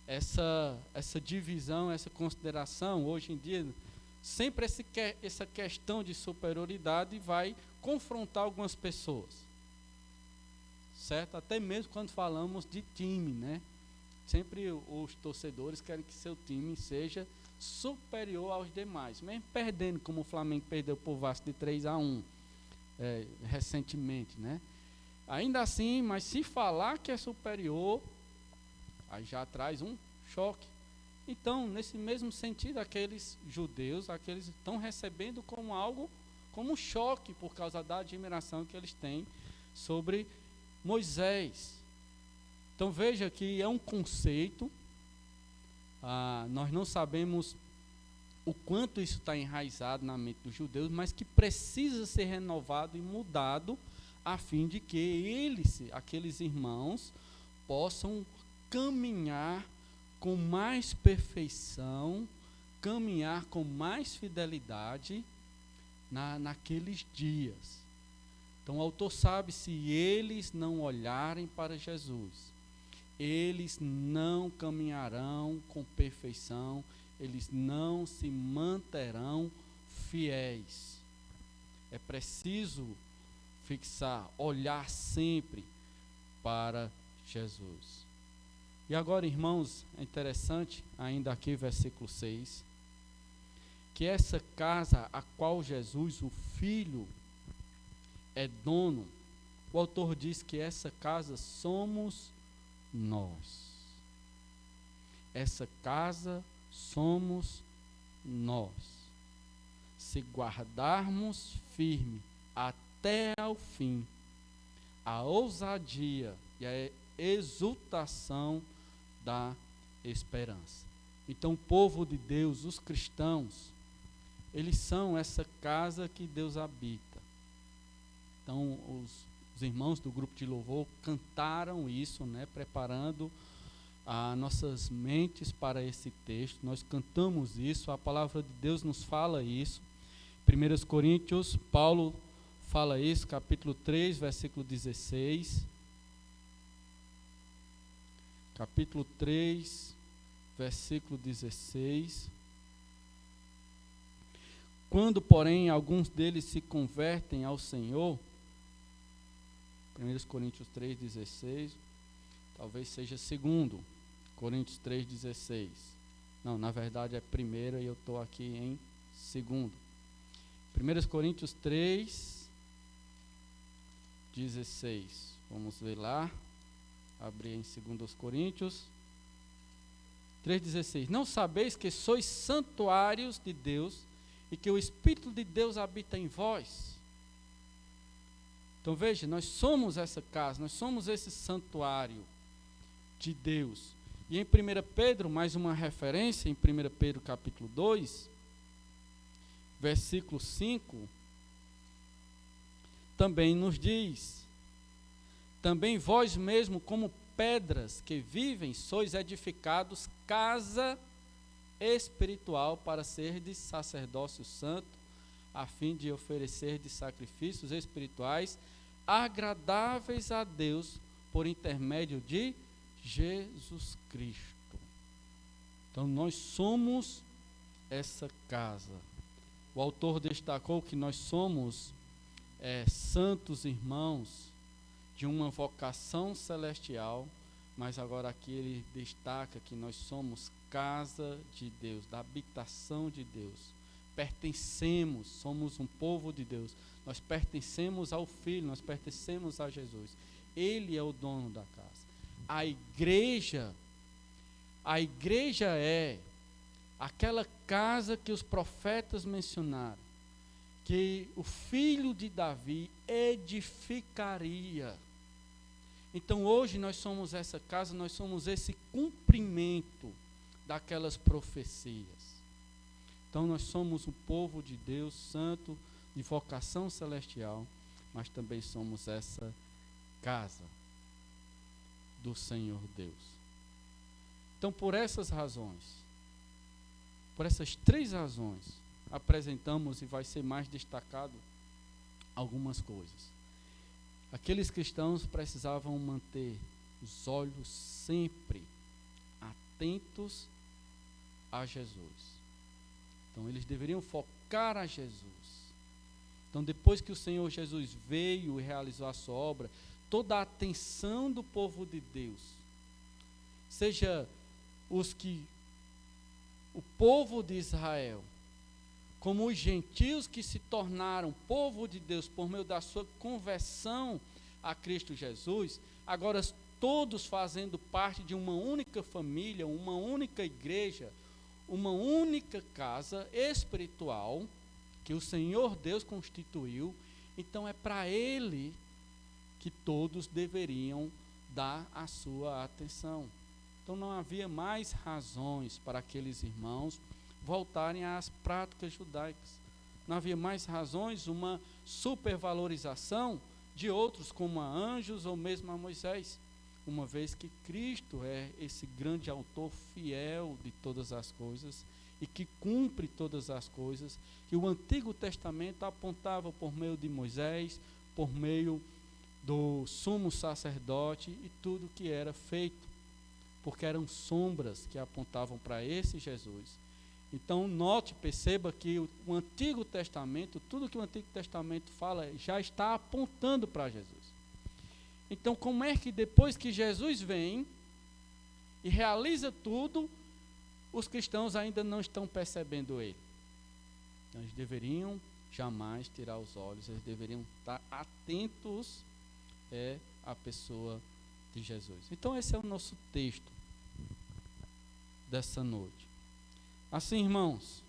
essa divisão, essa consideração. Hoje em dia, sempre essa questão de superioridade vai confrontar algumas pessoas, certo? Até mesmo quando falamos de time, né? Sempre os torcedores querem que seu time seja superior aos demais, mesmo perdendo, como o Flamengo perdeu por Vasco de 3-1 recentemente, né? Ainda assim, mas se falar que é superior, aí já traz um choque. Então, nesse mesmo sentido, aqueles judeus, aqueles estão recebendo como algo, como um choque por causa da admiração que eles têm sobre Moisés. Então veja que é um conceito, nós não sabemos o quanto isso está enraizado na mente dos judeus, mas que precisa ser renovado e mudado a fim de que eles, aqueles irmãos, possam caminhar com mais perfeição, caminhar com mais fidelidade naqueles dias. Então o autor sabe, se eles não olharem para Jesus, eles não caminharão com perfeição, eles não se manterão fiéis. É preciso fixar, olhar sempre para Jesus. E agora, irmãos, é interessante, ainda aqui versículo 6, que essa casa a qual Jesus, o Filho, é dono, o autor diz que essa casa somos nós. Essa casa somos nós. Se guardarmos firme até ao fim a ousadia e a exultação da esperança. Então, o povo de Deus, os cristãos, eles são essa casa que Deus habita. Então, os irmãos do grupo de louvor cantaram isso, né, preparando as nossas mentes para esse texto. Nós cantamos isso, a palavra de Deus nos fala isso. 1 Coríntios, Paulo fala isso, capítulo 3, versículo 16. Capítulo 3, versículo 16. Quando, porém, alguns deles se convertem ao Senhor, 1 Coríntios 3, 16, talvez seja 2 Coríntios 3, 16. Não, na verdade é 1 e eu estou aqui em 2. 1 Coríntios 3, 16. Vamos ver lá. Abrir em 2 Coríntios 3,16. Não sabeis que sois santuários de Deus e que o Espírito de Deus habita em vós? Então veja, nós somos essa casa, nós somos esse santuário de Deus. E em 1 Pedro, mais uma referência, em 1 Pedro capítulo 2, versículo 5, também nos diz: também vós mesmo, como pedras que vivem, sois edificados casa espiritual para ser de sacerdócio santo, a fim de oferecer de sacrifícios espirituais agradáveis a Deus por intermédio de Jesus Cristo. Então nós somos essa casa. O autor destacou que nós somos santos irmãos de uma vocação celestial, mas agora aqui ele destaca que nós somos casa de Deus, da habitação de Deus. Pertencemos, somos um povo de Deus. Nós pertencemos ao Filho, nós pertencemos a Jesus. Ele é o dono da casa. A igreja é aquela casa que os profetas mencionaram, que o filho de Davi edificaria. Então hoje nós somos essa casa, nós somos esse cumprimento daquelas profecias. Então nós somos o povo de Deus, santo, de vocação celestial, mas também somos essa casa do Senhor Deus. Então por essas razões, por essas 3 razões, apresentamos e vai ser mais destacado algumas coisas. Aqueles cristãos precisavam manter os olhos sempre atentos a Jesus. Então eles deveriam focar a Jesus. Então depois que o Senhor Jesus veio e realizou a sua obra, toda a atenção do povo de Deus, seja o povo de Israel, como os gentios que se tornaram povo de Deus por meio da sua conversão a Cristo Jesus, agora todos fazendo parte de uma única família, uma única igreja, uma única casa espiritual que o Senhor Deus constituiu. Então é para Ele que todos deveriam dar a sua atenção. Então não havia mais razões para aqueles irmãos voltarem às práticas judaicas. Não havia mais razões, uma supervalorização de outros, como a anjos ou mesmo a Moisés, uma vez que Cristo é esse grande autor fiel de todas as coisas e que cumpre todas as coisas, que o Antigo Testamento apontava por meio de Moisés, por meio do sumo sacerdote e tudo que era feito, porque eram sombras que apontavam para esse Jesus. Então note, perceba que o Antigo Testamento, tudo que o Antigo Testamento fala, já está apontando para Jesus. Então como é que depois que Jesus vem e realiza tudo, os cristãos ainda não estão percebendo Ele? Então, eles deveriam jamais tirar os olhos, eles deveriam estar atentos à pessoa de Jesus. Então esse é o nosso texto dessa noite. Assim, irmãos,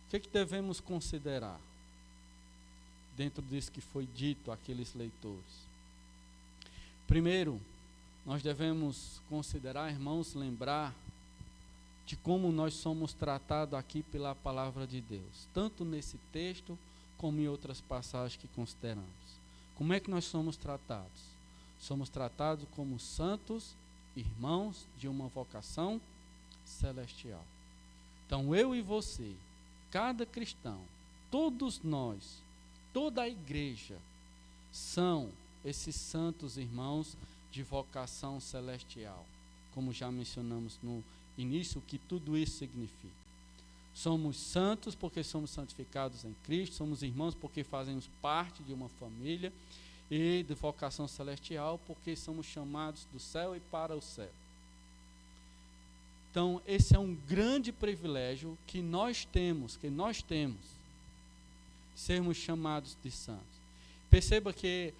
o que devemos considerar dentro disso que foi dito àqueles leitores? Primeiro, nós devemos considerar, irmãos, lembrar de como nós somos tratados aqui pela palavra de Deus, tanto nesse texto como em outras passagens que consideramos. Como é que nós somos tratados? Somos tratados como santos irmãos de uma vocação celestial. Então eu e você, cada cristão, todos nós, toda a igreja, são esses santos irmãos de vocação celestial, como já mencionamos no início, o que tudo isso significa. Somos santos porque somos santificados em Cristo, somos irmãos porque fazemos parte de uma família, e de vocação celestial porque somos chamados do céu e para o céu. Então esse é um grande privilégio que nós temos, sermos chamados de santos. Perceba que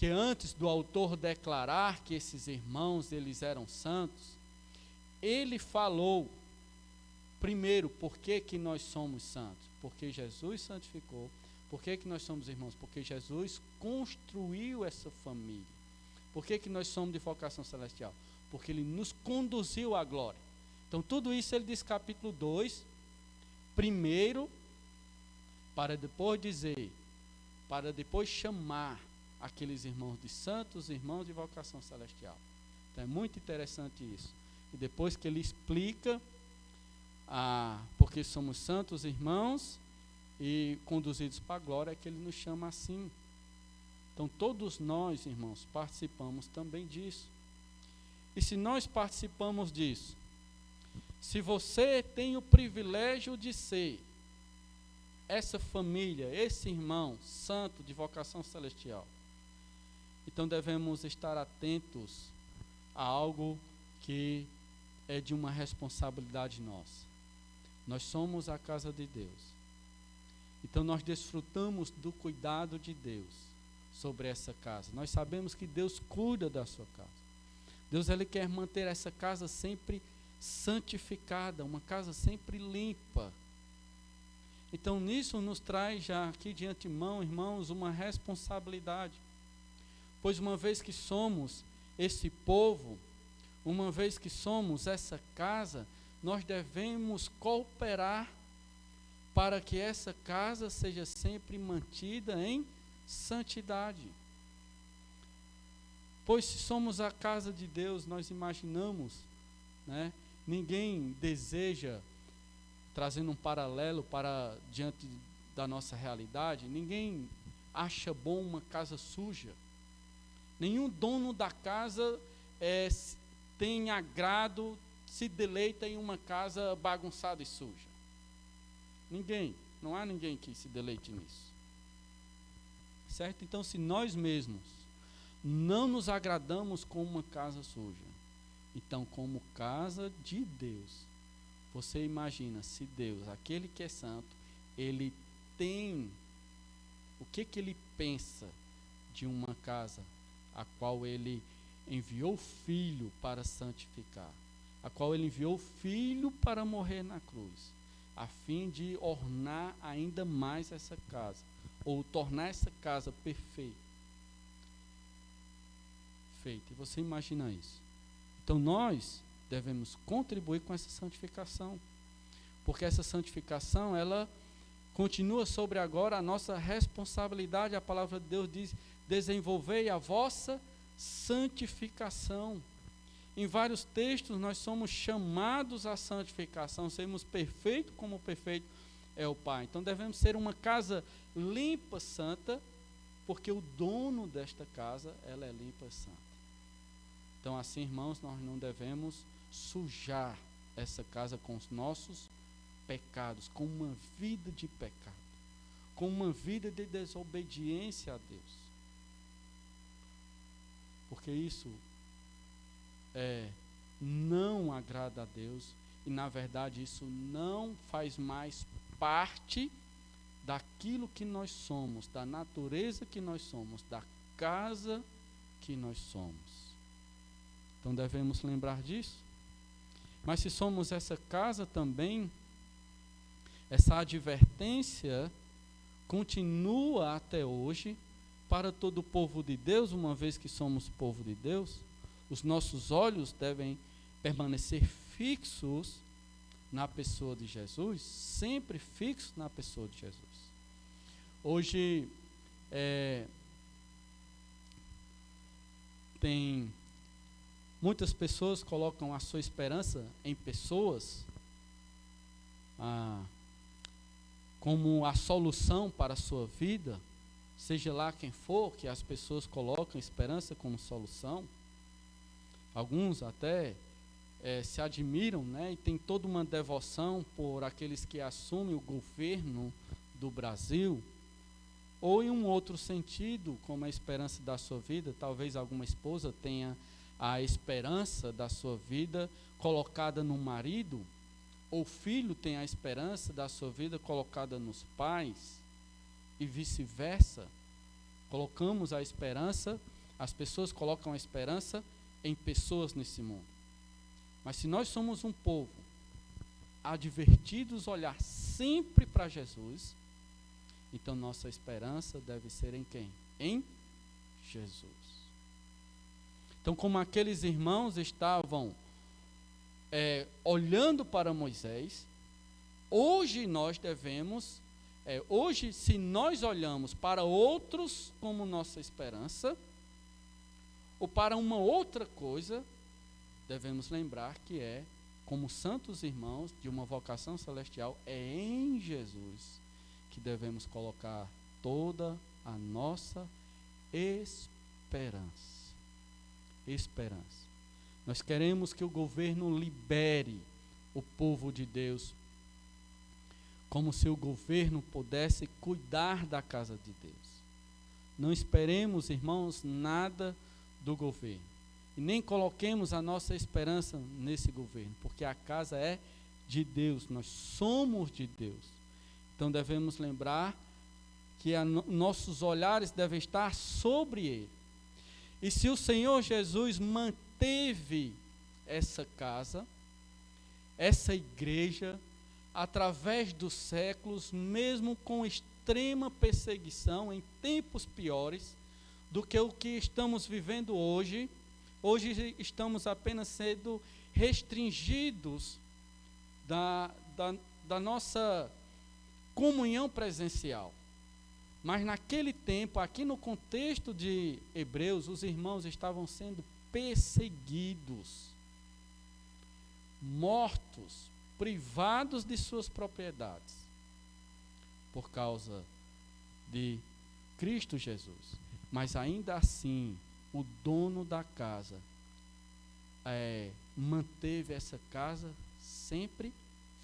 antes do autor declarar que esses irmãos eles eram santos, ele falou primeiro por que nós somos santos, porque Jesus santificou. Por que nós somos irmãos? Porque Jesus construiu essa família. Por que nós somos de vocação celestial? Porque Ele nos conduziu à glória. Então tudo isso ele diz capítulo 2, primeiro, para depois chamar aqueles irmãos de santos, irmãos de vocação celestial. Então é muito interessante isso. E depois que ele explica porque somos santos irmãos e conduzidos para a glória, é que ele nos chama assim. Então todos nós, irmãos, participamos também disso. E se nós participamos disso, se você tem o privilégio de ser essa família, esse irmão santo de vocação celestial, então devemos estar atentos a algo que é de uma responsabilidade nossa. Nós somos a casa de Deus. Então nós desfrutamos do cuidado de Deus sobre essa casa. Nós sabemos que Deus cuida da sua casa. Deus, ele quer manter essa casa sempre santificada, uma casa sempre limpa. Então nisso nos traz já aqui de antemão, irmãos, uma responsabilidade. Pois uma vez que somos esse povo, uma vez que somos essa casa, nós devemos cooperar para que essa casa seja sempre mantida em santidade. Pois se somos a casa de Deus, nós imaginamos, né? Ninguém deseja, trazendo um paralelo para diante da nossa realidade, ninguém acha bom uma casa suja. Nenhum dono da casa tem agrado, se deleita em uma casa bagunçada e suja. Ninguém, não há ninguém que se deleite nisso. Certo? Então, se nós mesmos não nos agradamos com uma casa suja, então, como casa de Deus, você imagina se Deus, aquele que é santo, ele tem, o que ele pensa de uma casa a qual ele enviou o Filho para santificar, a qual ele enviou o Filho para morrer na cruz, a fim de ornar ainda mais essa casa, ou tornar essa casa perfeita. E você imagina isso? Então nós devemos contribuir com essa santificação, porque essa santificação, ela continua sobre agora a nossa responsabilidade. A palavra de Deus diz: desenvolvei a vossa santificação. Em vários textos nós somos chamados à santificação, sermos perfeitos como perfeito é o Pai. Então devemos ser uma casa limpa, santa, porque o dono desta casa, ela é limpa e santa. Então assim, irmãos, nós não devemos sujar essa casa com os nossos pecados, com uma vida de pecado, com uma vida de desobediência a Deus. Porque isso não agrada a Deus e, na verdade, isso não faz mais parte daquilo que nós somos, da natureza que nós somos, da casa que nós somos. Então devemos lembrar disso. Mas se somos essa casa também, essa advertência continua até hoje para todo o povo de Deus. Uma vez que somos povo de Deus, os nossos olhos devem permanecer fixos na pessoa de Jesus, sempre fixos na pessoa de Jesus. Hoje tem muitas pessoas colocam a sua esperança em pessoas como a solução para a sua vida, seja lá quem for que as pessoas colocam esperança como solução. Alguns até se admiram, né, e tem toda uma devoção por aqueles que assumem o governo do Brasil, ou em um outro sentido, como a esperança da sua vida. Talvez alguma esposa tenha a esperança da sua vida colocada no marido, ou filho tem a esperança da sua vida colocada nos pais, e vice-versa. Colocamos a esperança, as pessoas colocam a esperança em pessoas nesse mundo. Mas se nós somos um povo advertidos a olhar sempre para Jesus, então nossa esperança deve ser em quem? Em Jesus. Então, como aqueles irmãos estavam olhando para Moisés, hoje nós devemos, hoje se nós olhamos para outros como nossa esperança, ou para uma outra coisa, devemos lembrar que é como santos irmãos de uma vocação celestial, é em Jesus que devemos colocar toda a nossa esperança. Esperança. Nós queremos que o governo libere o povo de Deus, como se o governo pudesse cuidar da casa de Deus. Não esperemos, irmãos, nada do governo. E nem coloquemos a nossa esperança nesse governo, porque a casa é de Deus, nós somos de Deus. Então devemos lembrar que nossos olhares devem estar sobre Ele. E se o Senhor Jesus manteve essa casa, essa igreja, através dos séculos, mesmo com extrema perseguição, em tempos piores do que o que estamos vivendo hoje, hoje estamos apenas sendo restringidos da nossa comunhão presencial. Mas naquele tempo, aqui no contexto de Hebreus, os irmãos estavam sendo perseguidos, mortos, privados de suas propriedades, por causa de Cristo Jesus. Mas ainda assim, o dono da casa manteve essa casa sempre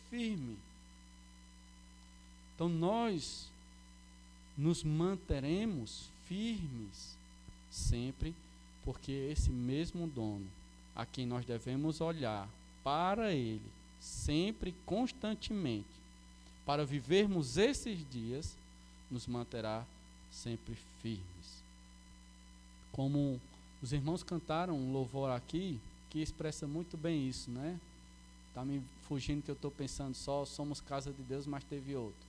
firme. Então nós nos manteremos firmes sempre, porque esse mesmo dono, a quem nós devemos olhar para Ele, sempre, constantemente, para vivermos esses dias, nos manterá sempre firmes. Como os irmãos cantaram um louvor aqui, que expressa muito bem isso, né? Está me fugindo que eu estou pensando só, somos casa de Deus, mas teve outro.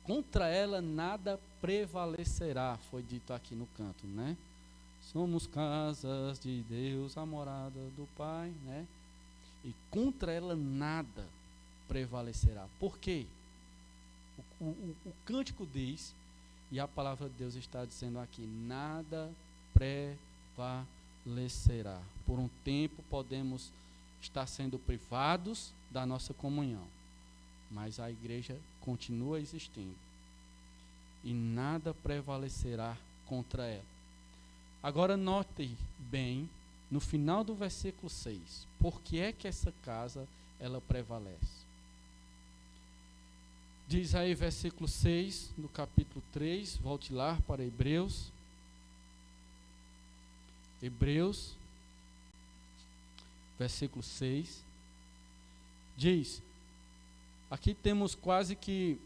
Contra ela nada prevalecerá, foi dito aqui no canto, né? Somos casas de Deus, a morada do Pai, né? E contra ela nada prevalecerá. Por quê? O cântico diz, e a palavra de Deus está dizendo aqui, nada prevalecerá. Por um tempo podemos estar sendo privados da nossa comunhão, mas a igreja continua existindo e nada prevalecerá contra ela. Agora note bem, no final do versículo 6, por que é que essa casa ela prevalece? Diz aí versículo 6 do capítulo 3, volte lá para Hebreus. Hebreus, versículo 6, diz, aqui temos quase que,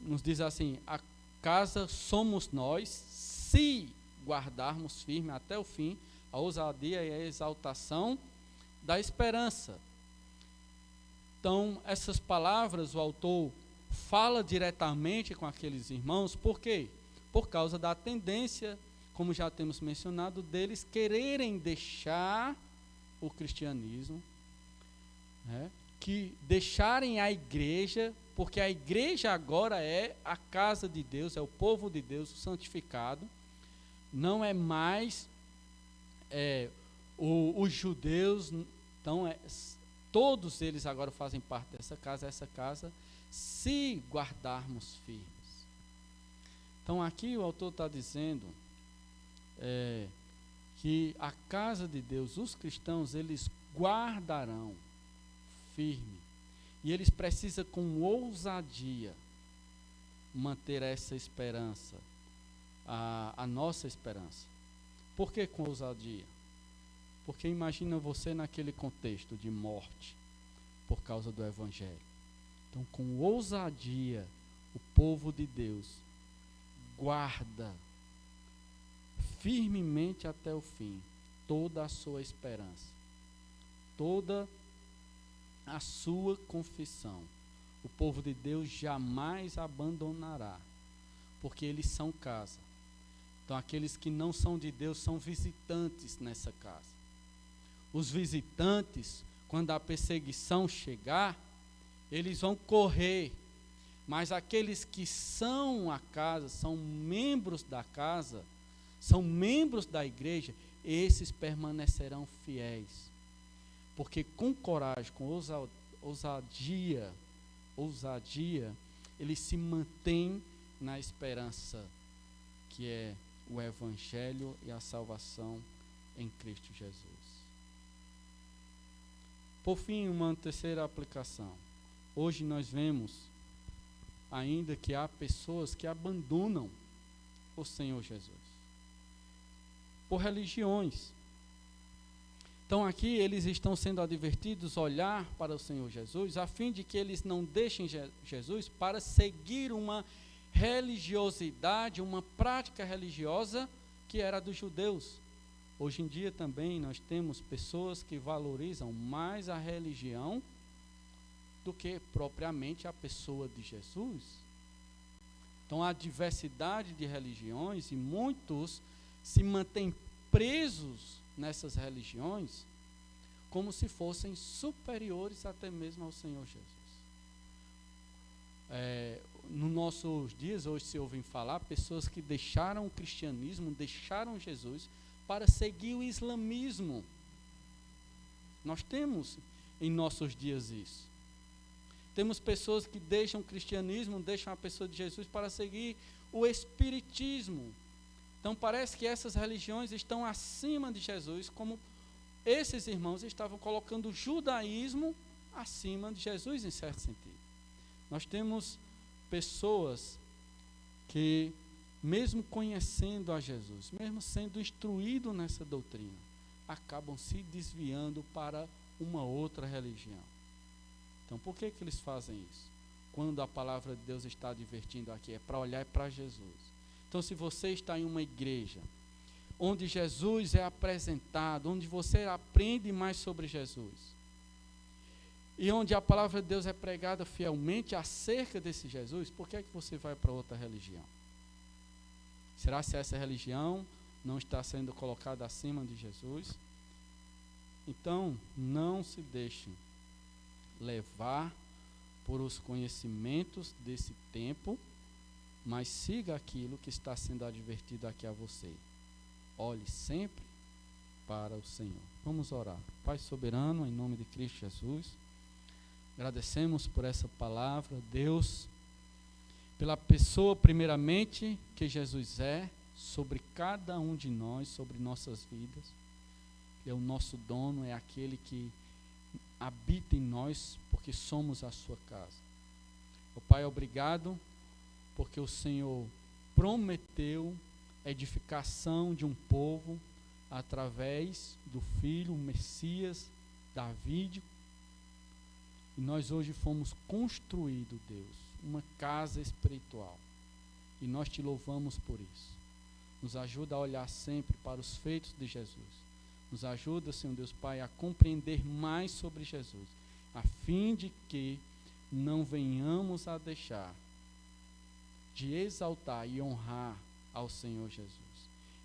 nos diz assim, a casa somos nós, se guardarmos firme até o fim a ousadia e a exaltação da esperança. Então, essas palavras o autor fala diretamente com aqueles irmãos, por quê? Por causa da tendência, como já temos mencionado, deles quererem deixar o cristianismo, né? Que deixarem a igreja, porque a igreja agora é a casa de Deus, é o povo de Deus, o santificado, não é mais os judeus, então todos eles agora fazem parte dessa casa, se guardarmos firmes. Então aqui o autor está dizendo que a casa de Deus, os cristãos, eles guardarão firme, e eles precisam com ousadia manter essa esperança, a nossa esperança. Por que com ousadia? Porque imagina você naquele contexto de morte por causa do Evangelho. Então, com ousadia, o povo de Deus guarda firmemente até o fim toda a sua esperança, toda a sua confissão. O povo de Deus jamais abandonará, porque eles são casa. Então, aqueles que não são de Deus são visitantes nessa casa. Os visitantes, quando a perseguição chegar, eles vão correr, mas aqueles que são a casa, são membros da casa, são membros da igreja, esses permanecerão fiéis. Porque com coragem, com ousadia, ele se mantém na esperança, que é o Evangelho e a salvação em Cristo Jesus. Por fim, uma terceira aplicação. Hoje nós vemos ainda que há pessoas que abandonam o Senhor Jesus por religiões. Então aqui eles estão sendo advertidos a olhar para o Senhor Jesus, a fim de que eles não deixem Jesus para seguir uma religiosidade, uma prática religiosa que era dos judeus. Hoje em dia também nós temos pessoas que valorizam mais a religião do que propriamente a pessoa de Jesus. Então há diversidade de religiões e muitos se mantêm presos nessas religiões como se fossem superiores até mesmo ao Senhor Jesus. Nos nossos dias, hoje se ouvem falar, pessoas que deixaram o cristianismo, deixaram Jesus para seguir o islamismo. Nós temos em nossos dias isso. Temos pessoas que deixam o cristianismo, deixam a pessoa de Jesus para seguir o espiritismo. Então parece que essas religiões estão acima de Jesus, como esses irmãos estavam colocando o judaísmo acima de Jesus em certo sentido. Nós temos pessoas que, mesmo conhecendo a Jesus, mesmo sendo instruído nessa doutrina, acabam se desviando para uma outra religião. Então por que eles fazem isso? Quando a palavra de Deus está advertindo aqui, é para olhar para Jesus. Então, se você está em uma igreja onde Jesus é apresentado, onde você aprende mais sobre Jesus, e onde a palavra de Deus é pregada fielmente acerca desse Jesus, por que você vai para outra religião? Será que essa religião não está sendo colocada acima de Jesus? Então, não se deixem levar por os conhecimentos desse tempo, mas siga aquilo que está sendo advertido aqui a você. Olhe sempre para o Senhor. Vamos orar. Pai soberano, em nome de Cristo Jesus, agradecemos por essa palavra, Deus, pela pessoa primeiramente que Jesus é, sobre cada um de nós, sobre nossas vidas. Ele é o nosso dono, é aquele que habita em nós, porque somos a sua casa. Ó Pai, obrigado, porque o Senhor prometeu edificação de um povo através do Filho, o Messias, Davídico. E nós hoje fomos construídos, Deus, uma casa espiritual. E nós te louvamos por isso. Nos ajuda a olhar sempre para os feitos de Jesus. Nos ajuda, Senhor Deus Pai, a compreender mais sobre Jesus, a fim de que não venhamos a deixar de exaltar e honrar ao Senhor Jesus.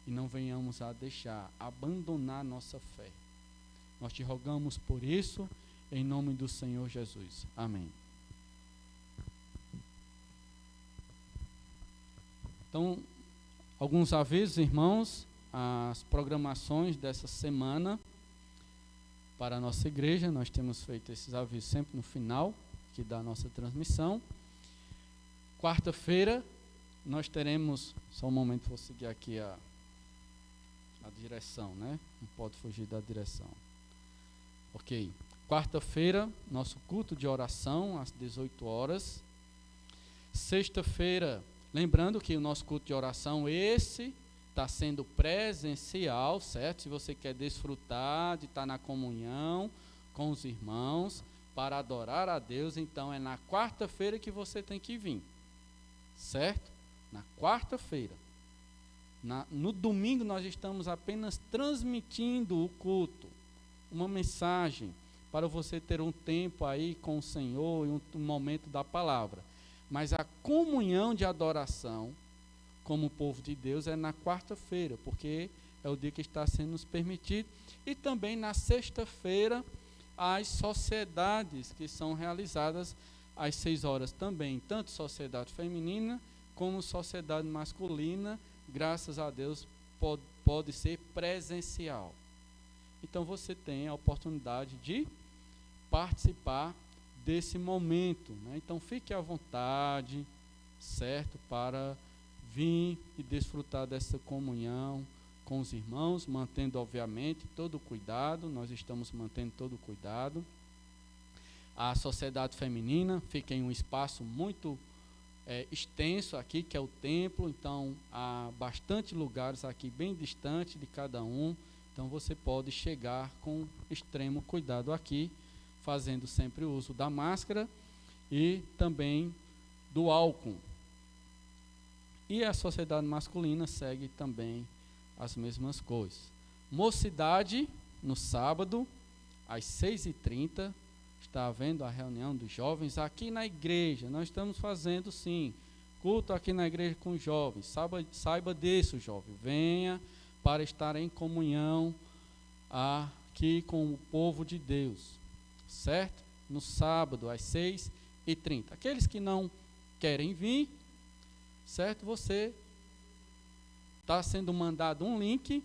E não venhamos a deixar abandonar nossa fé. Nós te rogamos por isso, em nome do Senhor Jesus. Amém. Então, alguns avisos, irmãos, as programações dessa semana para a nossa igreja. Nós temos feito esses avisos sempre no final aqui da nossa transmissão. Quarta-feira, nós teremos, só um momento, vou seguir aqui a direção, né? Não pode fugir da direção. Ok. Quarta-feira, nosso culto de oração, às 18 horas. Sexta-feira, lembrando que o nosso culto de oração, esse está sendo presencial, certo? Se você quer desfrutar de estar na comunhão com os irmãos, para adorar a Deus, então é na quarta-feira que você tem que vir. Certo? Na quarta-feira. No domingo nós estamos apenas transmitindo o culto, uma mensagem para você ter um tempo aí com o Senhor e um momento da palavra. Mas a comunhão de adoração, como povo de Deus, é na quarta-feira, porque é o dia que está sendo nos permitido. E também na sexta-feira, as sociedades que são realizadas às 6 horas também, tanto sociedade feminina como sociedade masculina, graças a Deus, pode ser presencial. então você tem a oportunidade de participar desse momento, né? Então fique à vontade, certo, para vir e desfrutar dessa comunhão com os irmãos, mantendo obviamente todo o cuidado. Nós estamos mantendo todo o cuidado. A sociedade feminina fica em um espaço muito extenso aqui, que é o templo, então há bastante lugares aqui bem distante de cada um, então você pode chegar com extremo cuidado aqui, fazendo sempre o uso da máscara e também do álcool. E a sociedade masculina segue também as mesmas coisas. Mocidade, no sábado, às 6h30, está havendo a reunião dos jovens aqui na igreja. Nós estamos fazendo, sim, culto aqui na igreja com os jovens. Saiba disso, jovem. Venha para estar em comunhão aqui com o povo de Deus, certo? No sábado, às 6h30. Aqueles que não querem vir, certo? Você está sendo mandado um link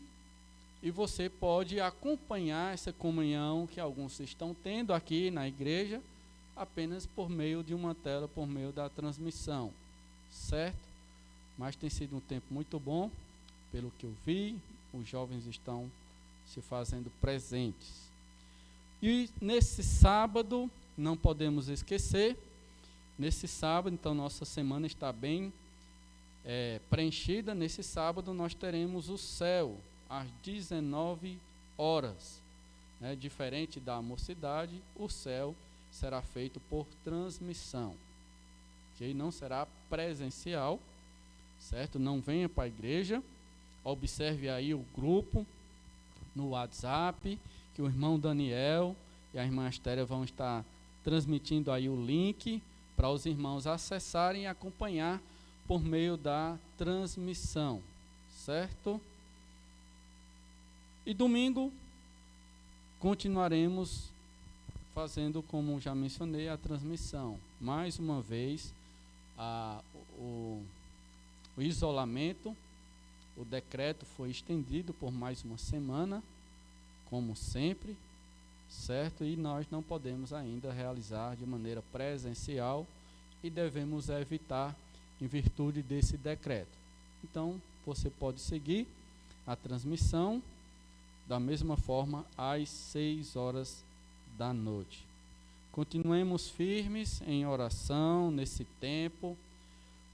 e você pode acompanhar essa comunhão que alguns estão tendo aqui na igreja, apenas por meio de uma tela, por meio da transmissão, certo? Mas tem sido um tempo muito bom, pelo que eu vi, os jovens estão se fazendo presentes. E nesse sábado, não podemos esquecer, nesse sábado, então nossa semana está bem preenchida. Nesse sábado nós teremos o céu às 19 horas, né? Diferente da mocidade, o céu será feito por transmissão, que não será presencial, certo? Não venha para a igreja, observe aí o grupo no WhatsApp, que o irmão Daniel e a irmã Astéria vão estar transmitindo aí o link para os irmãos acessarem e acompanhar por meio da transmissão, certo? E domingo continuaremos fazendo, como já mencionei, a transmissão. Mais uma vez, o isolamento, o decreto foi estendido por mais uma semana, como sempre, certo? E nós não podemos ainda realizar de maneira presencial e devemos evitar em virtude desse decreto. Então, você pode seguir a transmissão da mesma forma às 6h da noite. Continuemos firmes em oração nesse tempo,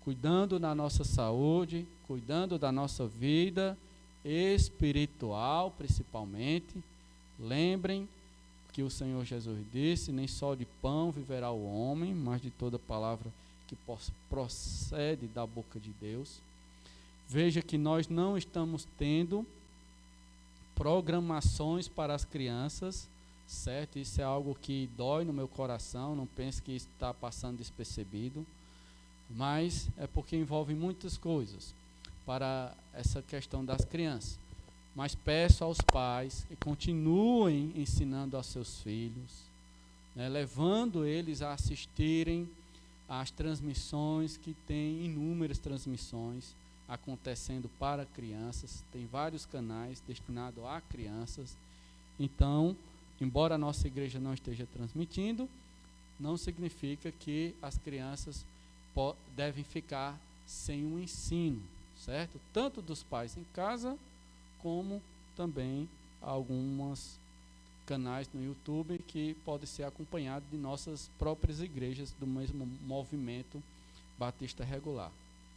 cuidando da nossa saúde, cuidando da nossa vida espiritual, principalmente. Lembrem que o Senhor Jesus disse: nem só de pão viverá o homem, mas de toda palavra que procede da boca de Deus. Veja que nós não estamos tendo programações para as crianças, certo? Isso é algo que dói no meu coração, não pense que isso está passando despercebido, mas é porque envolve muitas coisas para essa questão das crianças. Mas peço aos pais que continuem ensinando aos seus filhos, né, levando eles a assistirem às transmissões, que tem inúmeras transmissões acontecendo para crianças, tem vários canais destinados a crianças. Então, embora a nossa igreja não esteja transmitindo, não significa que as crianças devem ficar sem um ensino, certo? Tanto dos pais em casa, como também alguns canais no YouTube que podem ser acompanhados de nossas próprias igrejas do mesmo movimento batista regular.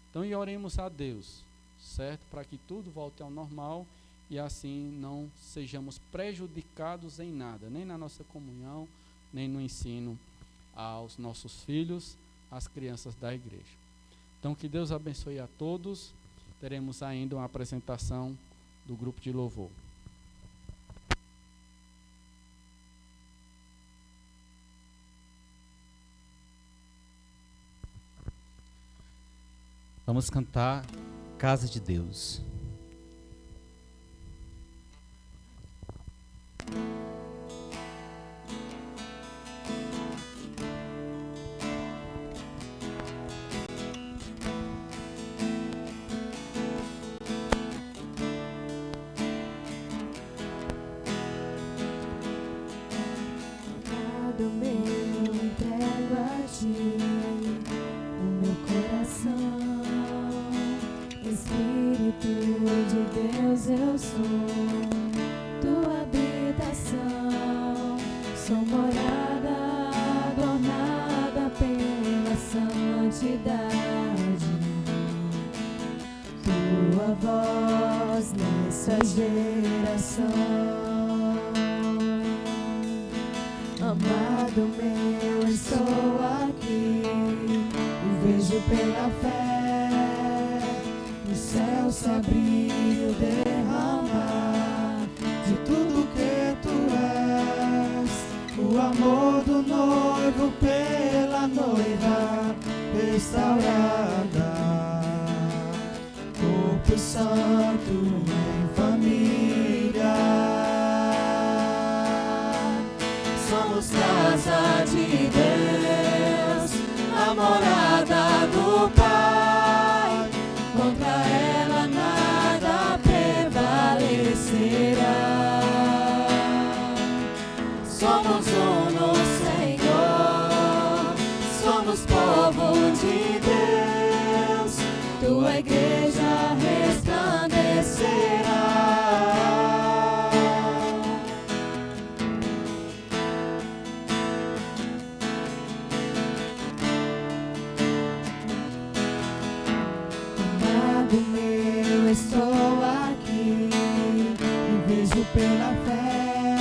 Então, e oremos a Deus, certo? Para que tudo volte ao normal e assim não sejamos prejudicados em nada, nem na nossa comunhão, nem no ensino aos nossos filhos, às crianças da igreja. Então, que Deus abençoe a todos. Teremos ainda uma apresentação do grupo de louvor. Vamos cantar Casa de Deus. o meu coração. Espírito de Deus, eu sou tua habitação. Sou morada adornada pela santidade. Tua voz nessa geração. Amado meu, estou aqui e vejo pela fé o céu se abrir e derramar de tudo que tu és. O amor do noivo pela noiva restaurada. Corpo Santo em família. Somos casa de Deus, a morada do Pai. Contra ela nada prevalecerá. Somos um no Senhor, somos povo de Deus. Tua igreja resplandecerá. Meu, estou aqui e vejo pela fé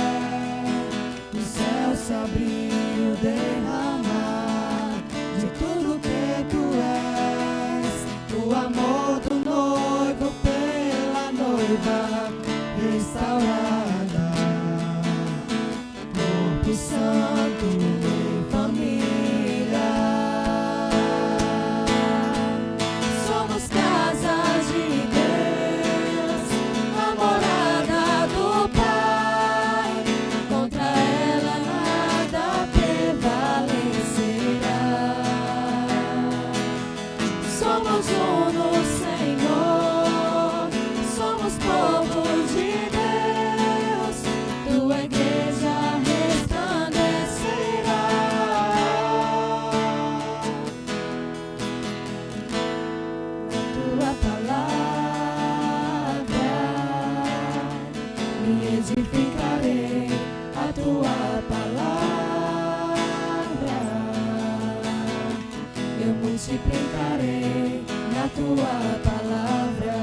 o céu se abrir e derramar de tudo que tu és. O amor do noivo pela noiva restaurada. Corpo Santo em família. Somos casa de Deus, a morada do Pai. Contra ela nada prevalecerá. Somos um no Senhor, somos povo de Deus. Tua igreja resplandecerá. Tua palavra me edificarei, a tua palavra eu multiplicarei na tua palavra.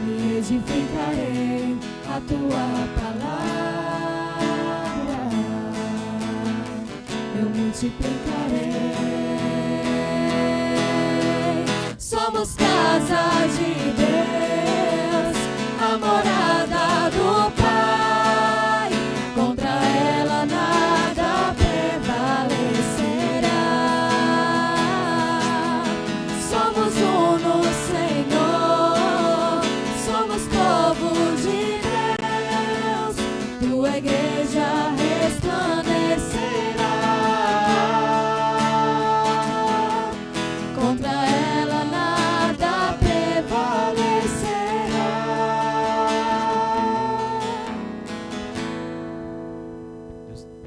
Me edificarei, a tua palavra eu multiplicarei. Somos casa de Deus, a morada do Pai. Contra ela nada prevalecerá. Somos um no Senhor, somos povo de Deus. Tua igreja resplandecerá. Contra ela nada prevalecerá.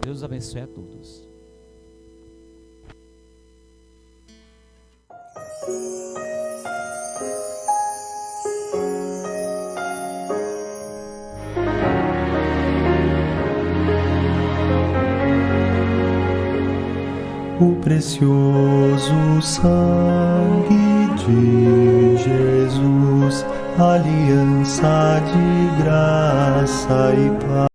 Deus abençoe a todos. O precioso sangue de Jesus, aliança de graça e paz.